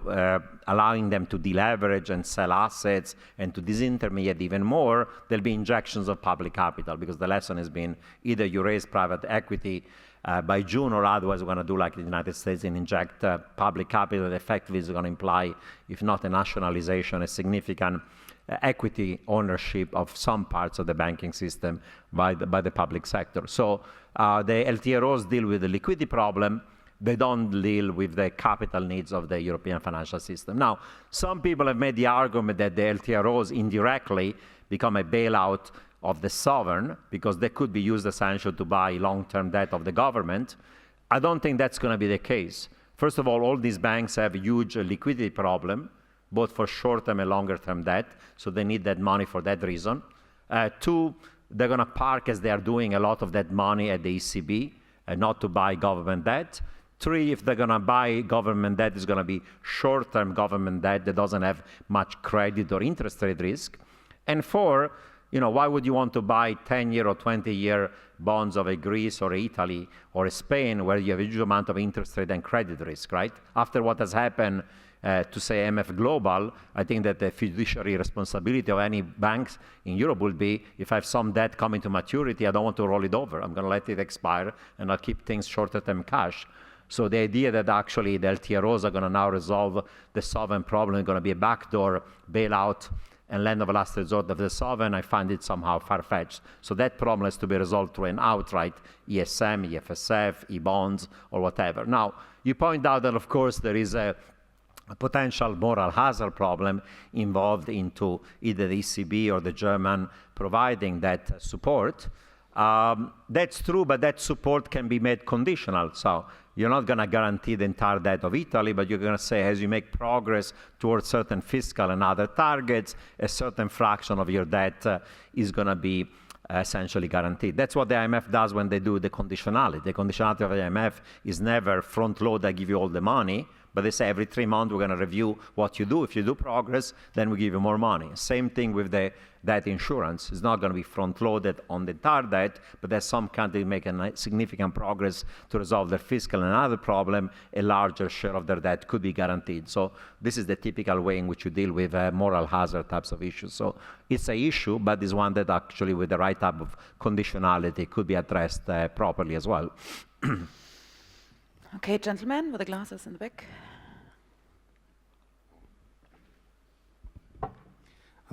allowing them to deleverage and sell assets and to disintermediate even more, there'll be injections of public capital, because the lesson has been either you raise private equity by June, or otherwise we're going to do like the United States and inject public capital that effectively is going to imply, if not a nationalization, a significant equity ownership of some parts of the banking system by the public sector. So the LTROs deal with the liquidity problem. They don't deal with the capital needs of the European financial system. Now, some people have made the argument that the LTROs indirectly become a bailout of the sovereign because they could be used essentially to buy long-term debt of the government. I don't think that's going to be the case. First of all these banks have a huge liquidity problem, both for short-term and longer-term debt, so they need that money for that reason. Two, they're going to park, as they are doing, a lot of that money at the ECB and not to buy government debt. 3, if they're going to buy government debt, it's going to be short-term government debt that doesn't have much credit or interest rate risk. And 4, why would you want to buy 10-year or 20-year bonds of a Greece or Italy or a Spain where you have a huge amount of interest rate and credit risk, right? After what has happened to, say, MF Global, I think that the fiduciary responsibility of any banks in Europe will be, if I have some debt coming to maturity, I don't want to roll it over. I'm going to let it expire, and I'll keep things shorter-term cash. So the idea that actually the LTROs are going to now resolve the sovereign problem, is going to be a backdoor bailout and lend of last resort of the sovereign, I find it somehow far-fetched. So that problem has to be resolved through an outright ESM, EFSF, E-bonds, or whatever. Now, you point out that, of course, there is a potential moral hazard problem involved into either the ECB or the German providing that support. That's true, but that support can be made conditional. So you're not going to guarantee the entire debt of Italy, but you're going to say, as you make progress towards certain fiscal and other targets, a certain fraction of your debt is going to be essentially guaranteed. That's what the IMF does when they do the conditionality. The conditionality of the IMF is never front load, I give you all the money, but they say every 3 months we're going to review what you do. If you do progress, then we give you more money. Same thing with the debt insurance. It's not going to be front-loaded on the entire debt, but there's some countries making significant progress to resolve their fiscal and other problem, a larger share of their debt could be guaranteed. So this is the typical way in which you deal with moral hazard types of issues. So it's an issue, but it's one that actually with the right type of conditionality could be addressed properly as well. Okay, gentlemen with the glasses in the back.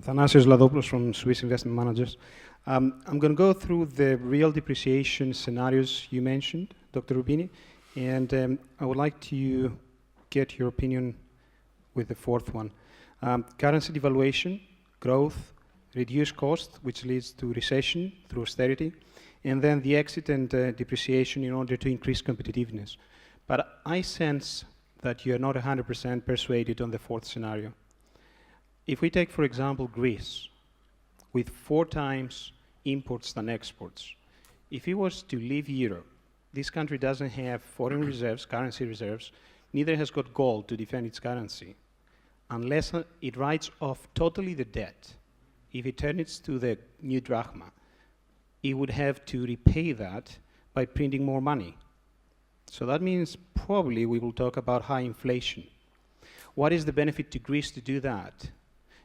Athanasios Ladopoulos from Swiss Investment Managers. I'm going to go through the real depreciation scenarios you mentioned, Dr. Roubini, and I would like to get your opinion with the fourth one. Currency devaluation, growth, reduced cost, which leads to recession through austerity, and then the exit and depreciation in order to increase competitiveness. But I sense that you're not 100% persuaded on the fourth scenario. If we take, for example, Greece, with 4 times imports than exports, if it was to leave Europe, this country doesn't have foreign reserves, currency reserves, neither has got gold to defend its currency. Unless it writes off totally the debt, if it turns to the new drachma, it would have to repay that by printing more money. So that means probably we will talk about high inflation. What is the benefit to Greece to do that?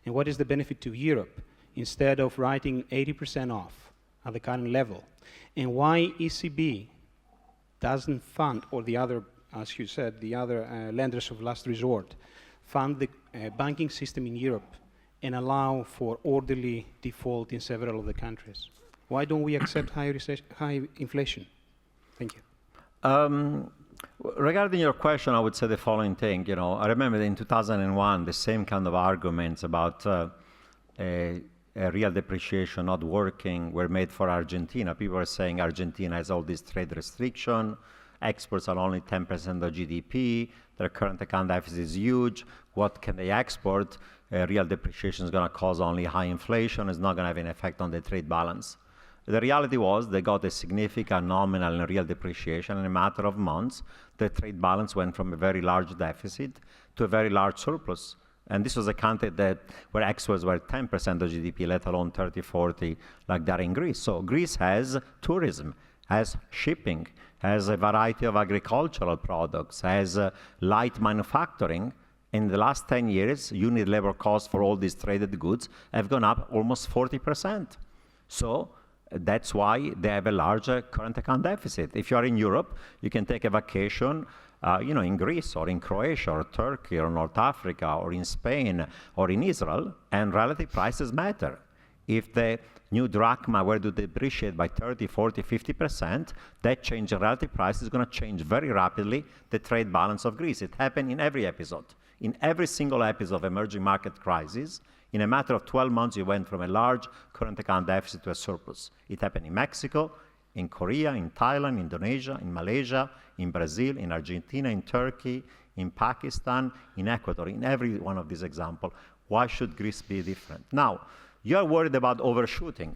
And what is the benefit to Europe instead of writing 80% off at the current level? And why ECB doesn't fund, or the other, as you said, the other lenders of last resort, fund the banking system in Europe and allow for orderly default in several of the countries? Why don't we accept high inflation? Thank you. Regarding your question, I would say the following thing. I remember in 2001, the same kind of arguments about a real depreciation not working were made for Argentina. People were saying Argentina has all this trade restriction, exports are only 10% of GDP, their current account deficit is huge, what can they export? Real depreciation is going to cause only high inflation, it's not going to have an effect on the trade balance. The reality was they got a significant nominal and real depreciation in a matter of months. The trade balance went from a very large deficit to a very large surplus. And this was a country where exports were 10% of GDP, let alone 30, 40, like that in Greece. So Greece has tourism, has shipping, has a variety of agricultural products, has light manufacturing. In the last 10 years, unit labor costs for all these traded goods have gone up almost 40%. So that's why they have a larger current account deficit. If you are in Europe, you can take a vacation in Greece or in Croatia or Turkey or North Africa or in Spain or in Israel, and relative prices matter. If the new drachma were to depreciate by 30, 40, 50%, that change in relative price is going to change very rapidly the trade balance of Greece. It happened in every episode. In every single episode of emerging market crisis, in a matter of 12 months, you went from a large current account deficit to a surplus. It happened in Mexico, in Korea, in Thailand, Indonesia, in Malaysia, in Brazil, in Argentina, in Turkey, in Pakistan, in Ecuador, in every one of these examples. Why should Greece be different? Now, you're worried about overshooting.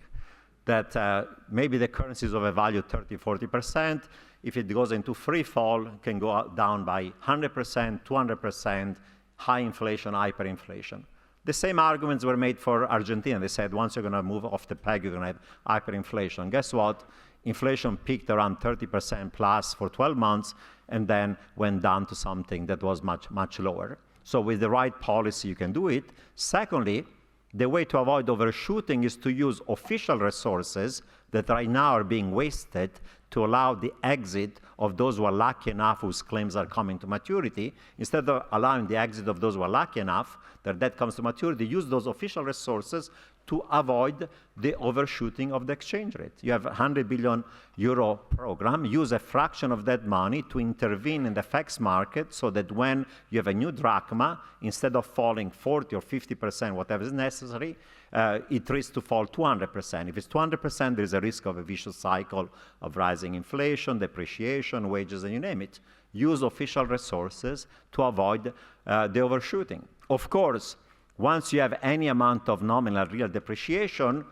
that maybe the currency is overvalued 30, 40%. If it goes into free fall, it can go down by 100%, 200%, high inflation, hyperinflation. The same arguments were made for Argentina. They said once you're going to move off the peg, you're going to have hyperinflation. Guess what? Inflation peaked around 30% plus for 12 months and then went down to something that was much, much lower. So with the right policy, you can do it. Secondly, the way to avoid overshooting is to use official resources that right now are being wasted to allow the exit of those who are lucky enough whose claims are coming to maturity. Instead of allowing the exit of those who are lucky enough that debt comes to maturity, use those official resources to avoid the overshooting of the exchange rate. You have a 100 billion euro program, use a fraction of that money to intervene in the FX market so that when you have a new drachma, instead of falling 40 or 50%, whatever is necessary, it risks to fall 200%. If it's 200%, there's a risk of a vicious cycle of rising inflation, depreciation, wages, and you name it. Use official resources to avoid the overshooting. Of course, once you have any amount of nominal real depreciation,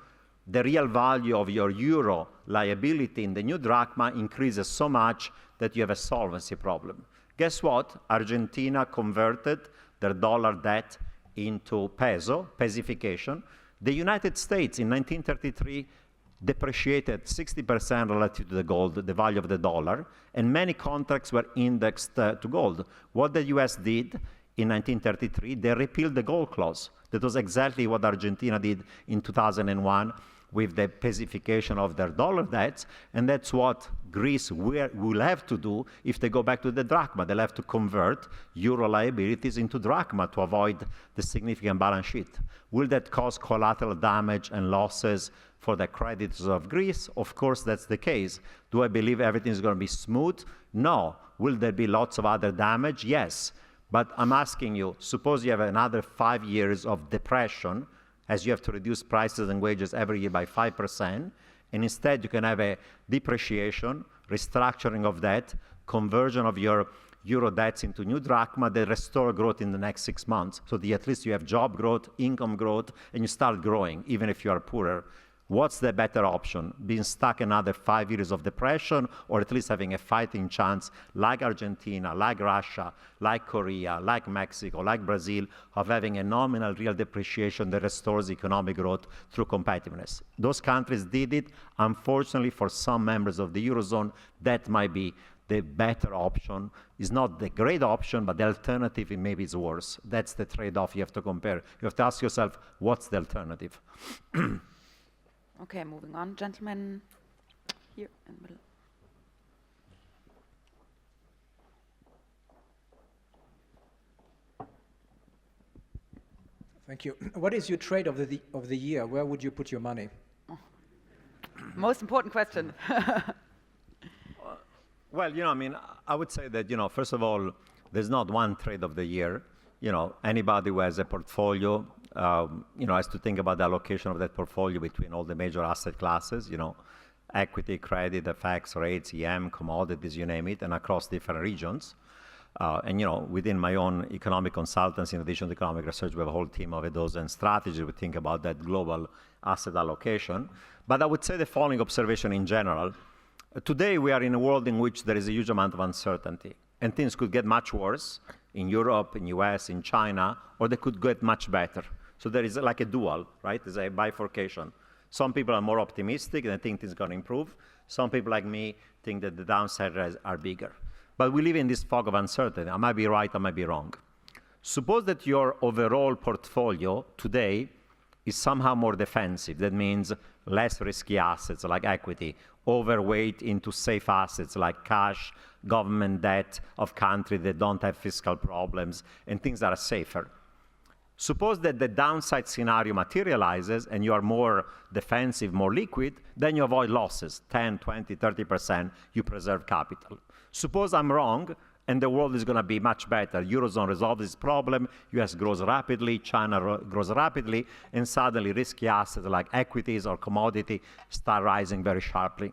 the real value of your euro liability in the new drachma increases so much that you have a solvency problem. Guess what? Argentina converted their dollar debt into peso, pezification. The United States in 1933 depreciated 60% relative to the gold, the value of the dollar, and many contracts were indexed to gold. What the US did in 1933, they repealed the gold clause. That was exactly what Argentina did in 2001 with the pezification of their dollar debts, and that's what Greece will have to do if they go back to the drachma. They'll have to convert euro liabilities into drachma to avoid the significant balance sheet. Will that cause collateral damage and losses for the creditors of Greece? Of course, that's the case. Do I believe everything is going to be smooth? No. Will there be lots of other damage? Yes. But I'm asking you, suppose you have another 5 years of depression, as you have to reduce prices and wages every year by 5%, and instead you can have a depreciation, restructuring of debt, conversion of your euro debts into new drachma that restore growth in the next 6 months. So that at least you have job growth, income growth, and you start growing, even if you are poorer. What's the better option? Being stuck another 5 years of depression, or at least having a fighting chance like Argentina, like Russia, like Korea, like Mexico, like Brazil, of having a nominal real depreciation that restores economic growth through competitiveness. Those countries did it. Unfortunately, for some members of the Eurozone, that might be the better option. It's not the great option, but the alternative maybe is worse. That's the trade-off you have to compare. You have to ask yourself, what's the alternative? Okay, moving on. Gentlemen here in the middle. Thank you. What is your trade of the year? Where would you put your money? Most important question. Well, I mean, I would say that, first of all, there's not one trade of the year. Anybody who has a portfolio, has to think about the allocation of that portfolio between all the major asset classes, equity, credit, FX, rates, EM, commodities, you name it, and across different regions. And within my own economic consultancy, in addition to economic research, we have a whole team of a dozen strategies. We think about that global asset allocation. But I would say the following observation in general. Today, we are in a world in which there is a huge amount of uncertainty. And things could get much worse in Europe, in US, in China, or they could get much better. So there is like a dual, right? There's a bifurcation. Some people are more optimistic and think things are going to improve. Some people like me think that the downsides are bigger. But we live in this fog of uncertainty. I might be right, I might be wrong. Suppose that your overall portfolio today is somehow more defensive. That means less risky assets like equity, overweight into safe assets like cash, government debt of countries that don't have fiscal problems, and things that are safer. Suppose that the downside scenario materializes and you are more defensive, more liquid, then you avoid losses, 10, 20, 30%, you preserve capital. Suppose I'm wrong and the world is going to be much better. Eurozone resolves this problem, US grows rapidly, China grows rapidly, and suddenly risky assets like equities or commodity start rising very sharply.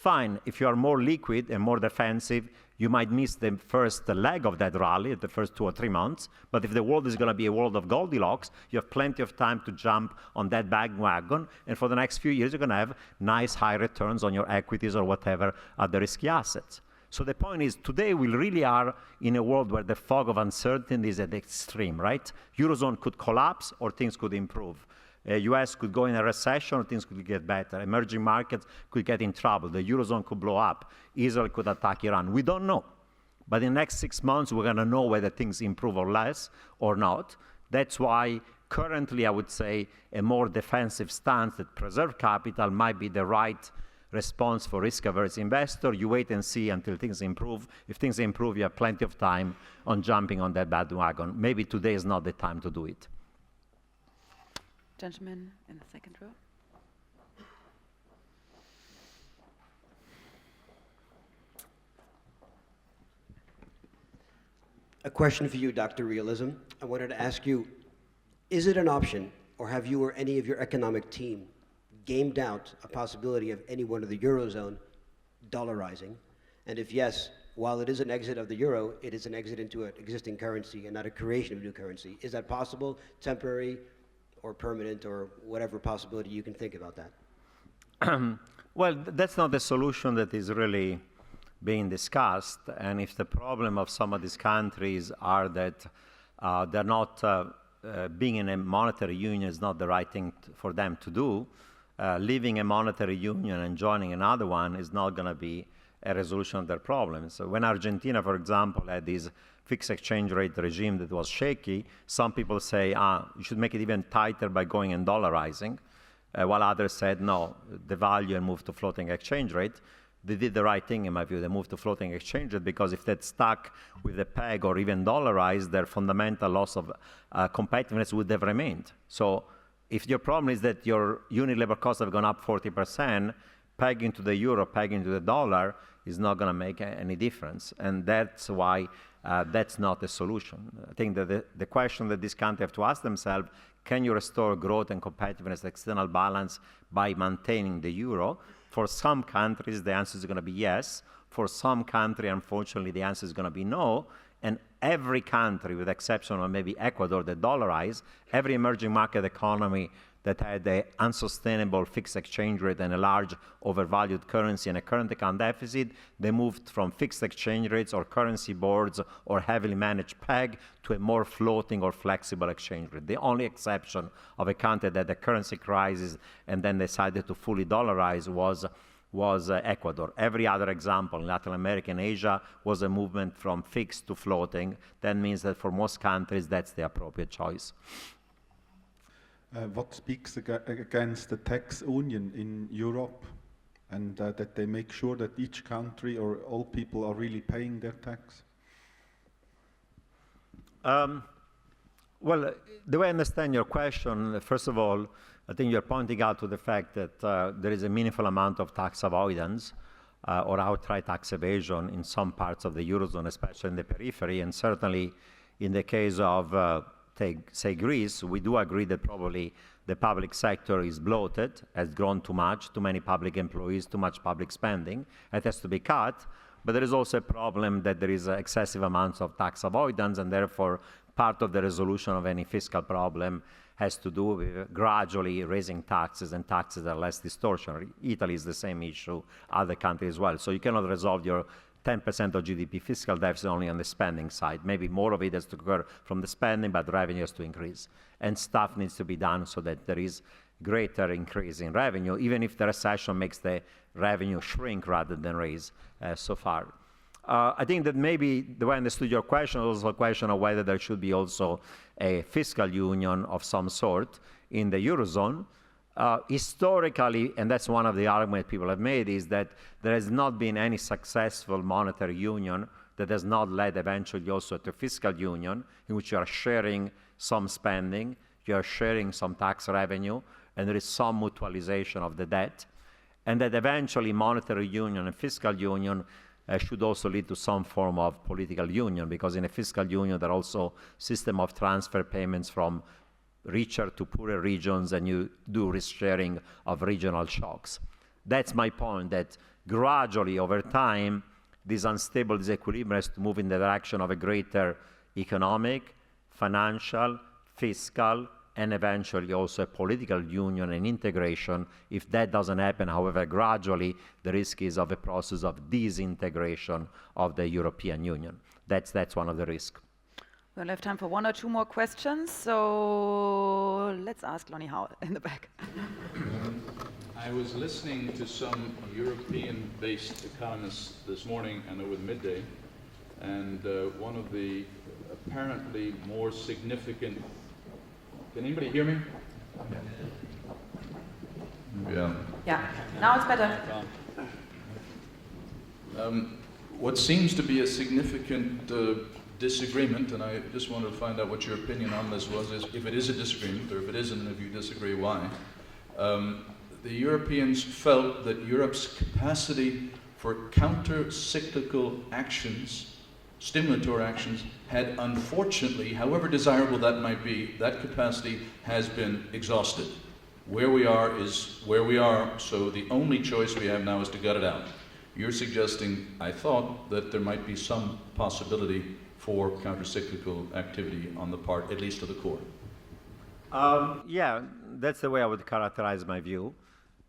fine. If you are more liquid and more defensive, you might miss the first leg of that rally, the first 2 or 3 months. But if the world is going to be a world of Goldilocks, you have plenty of time to jump on that bandwagon. And for the next few years, you're going to have nice high returns on your equities or whatever other risky assets. So the point is, today we really are in a world where the fog of uncertainty is at the extreme, right? Eurozone could collapse or things could improve. US could go in a recession or things could get better. Emerging markets could get in trouble. The Eurozone could blow up. Israel could attack Iran. We don't know. But in the next 6 months, we're going to know whether things improve or less or not. That's why currently I would say a more defensive stance that preserves capital might be the right response for risk-averse investor. You wait and see until things improve. If things improve, you have plenty of time on jumping on that bandwagon. Maybe today is not the time to do it. Gentleman in the second row. A question for you, Dr. Realism. I wanted to ask you, is it an option, or have you or any of your economic team gamed out a possibility of any one of the Eurozone dollarizing? And if yes, while it is an exit of the euro, it is an exit into an existing currency and not a creation of new currency. Is that possible, temporary, or permanent, or whatever possibility you can think about that? Well, that's not the solution that is really being discussed. And if the problem of some of these countries are that they're not being in a monetary union is not the right thing for them to do, leaving a monetary union and joining another one is not going to be a resolution of their problems. So when Argentina, for example, had this fixed exchange rate regime that was shaky, some people say, you should make it even tighter by going and dollarizing, while others said, no, devalue and move to floating exchange rate. They did the right thing, in my view. They moved to floating exchange rate because if they'd stuck with the peg or even dollarized, their fundamental loss of competitiveness would have remained. So if your problem is that your unit labor costs have gone up 40%, pegging to the euro, pegging to the dollar is not going to make any difference. And that's why that's not a solution. I think that the question that this country have to ask themselves, can you restore growth and competitiveness, external balance by maintaining the euro? For some countries, the answer is going to be yes. For some country, unfortunately, the answer is going to be no. And every country, with the exception of maybe Ecuador, that dollarized, every emerging market economy that had an unsustainable fixed exchange rate and a large overvalued currency and a current account deficit, they moved from fixed exchange rates or currency boards or heavily managed peg to a more floating or flexible exchange rate. The only exception of a country that had a currency crisis and then decided to fully dollarize was Ecuador. Every other example in Latin America and Asia was a movement from fixed to floating. That means that for most countries, that's the appropriate choice. What speaks against the tax union in Europe and that they make sure that each country or all people are really paying their tax? Well, the way I understand your question, first of all, I think you're pointing out to the fact that there is a meaningful amount of tax avoidance or outright tax evasion in some parts of the Eurozone, especially in the periphery, and certainly in the case of say Greece, we do agree that probably the public sector is bloated, has grown too much, too many public employees, too much public spending. It has to be cut. But there is also a problem that there is excessive amounts of tax avoidance, and therefore part of the resolution of any fiscal problem has to do with gradually raising taxes, and taxes are less distortionary. Italy is the same issue, other countries as well. So you cannot resolve your 10% of GDP fiscal deficit only on the spending side. Maybe more of it has to occur from the spending, but revenue has to increase. And stuff needs to be done so that there is greater increase in revenue, even if the recession makes the revenue shrink rather than raise so far. I think that maybe the way I understood your question was also a question of whether there should be also a fiscal union of some sort in the Eurozone. Historically, and that's one of the arguments people have made, is that there has not been any successful monetary union that has not led eventually also to fiscal union, in which you are sharing some spending, you are sharing some tax revenue, and there is some mutualization of the debt, and that eventually monetary union and fiscal union should also lead to some form of political union, because in a fiscal union there are also system of transfer payments from richer to poorer regions, and you do risk sharing of regional shocks. That's my point, that gradually over time, this unstable disequilibrium has to move in the direction of a greater economic, financial, fiscal, and eventually also a political union and integration. If that doesn't happen, however, gradually, the risk is of a process of disintegration of the European Union. That's one of the risks. We'll have time for one or two more questions, so let's ask Lonnie Howe in the back. I was listening to some European-based economists this morning and over the midday, and one of the apparently more significant... Can anybody hear me? Yeah. Yeah, now it's better. What seems to be a significant disagreement, and I just wanted to find out what your opinion on this was, is if it is a disagreement, or if it isn't, if you disagree, why. The Europeans felt that Europe's capacity for counter-cyclical actions, stimulatory actions, had unfortunately, however desirable that might be, that capacity has been exhausted. Where we are is where we are, so the only choice we have now is to gut it out. You're suggesting, I thought, that there might be some possibility for counter-cyclical activity on the part, at least of the core. Yeah, that's the way I would characterize my view.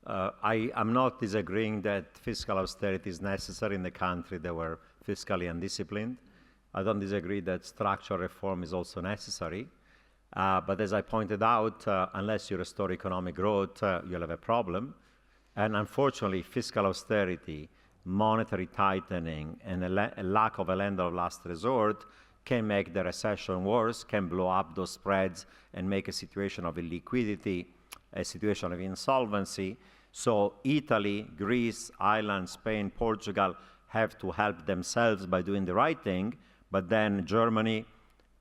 I'm not disagreeing that fiscal austerity is necessary in the country that were fiscally undisciplined. I don't disagree that structural reform is also necessary. But as I pointed out, unless you restore economic growth, you'll have a problem. And unfortunately, fiscal austerity, monetary tightening, and a lack of a lender of last resort can make the recession worse, can blow up those spreads and make a situation of illiquidity, a situation of insolvency. So Italy, Greece, Ireland, Spain, Portugal have to help themselves by doing the right thing, but then Germany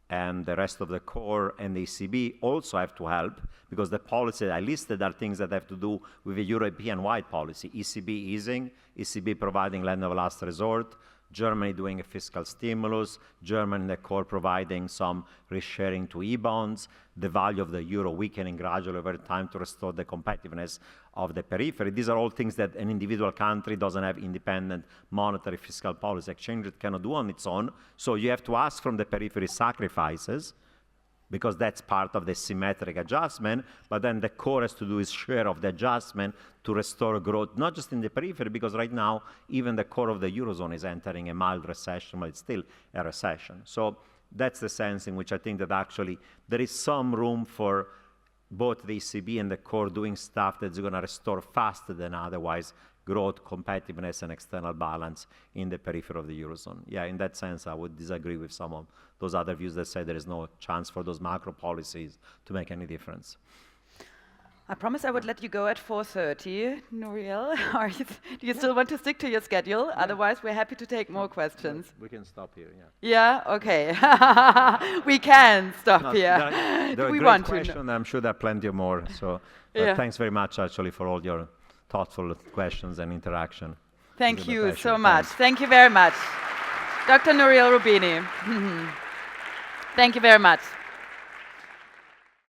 and the rest of the core and the ECB also have to help, because the policies I listed are things that have to do with a European-wide policy. ECB easing, ECB providing lender of last resort, Germany doing a fiscal stimulus, Germany in the core providing some risk-sharing to e-bonds, the value of the euro weakening gradually over time to restore the competitiveness of the periphery. These are all things that an individual country doesn't have independent monetary fiscal policy. Exchange rate cannot do on its own. So you have to ask from the periphery sacrifices, because that's part of the symmetric adjustment, but then the core has to do its share of the adjustment to restore growth, not just in the periphery, because right now, even the core of the Eurozone is entering a mild recession, but it's still a recession. So that's the sense in which I think that actually there is some room for both the ECB and the core doing stuff that's going to restore faster than otherwise growth, competitiveness, and external balance in the periphery of the Eurozone. Yeah, in that sense, I would disagree with some of those other views that say there is no chance for those macro policies to make any difference. I promised I would let you go at 4:30. Nouriel, do you still want to stick to your schedule? Yeah. Otherwise, we're happy to take more questions. We can stop here, yeah. Yeah, okay. We can stop here. There are we great want questions. I'm sure there are plenty more. So thanks very much, actually, for all your thoughtful questions and interaction. Thank you so much. Thank you very much. Dr. Nouriel Roubini. Thank you very much.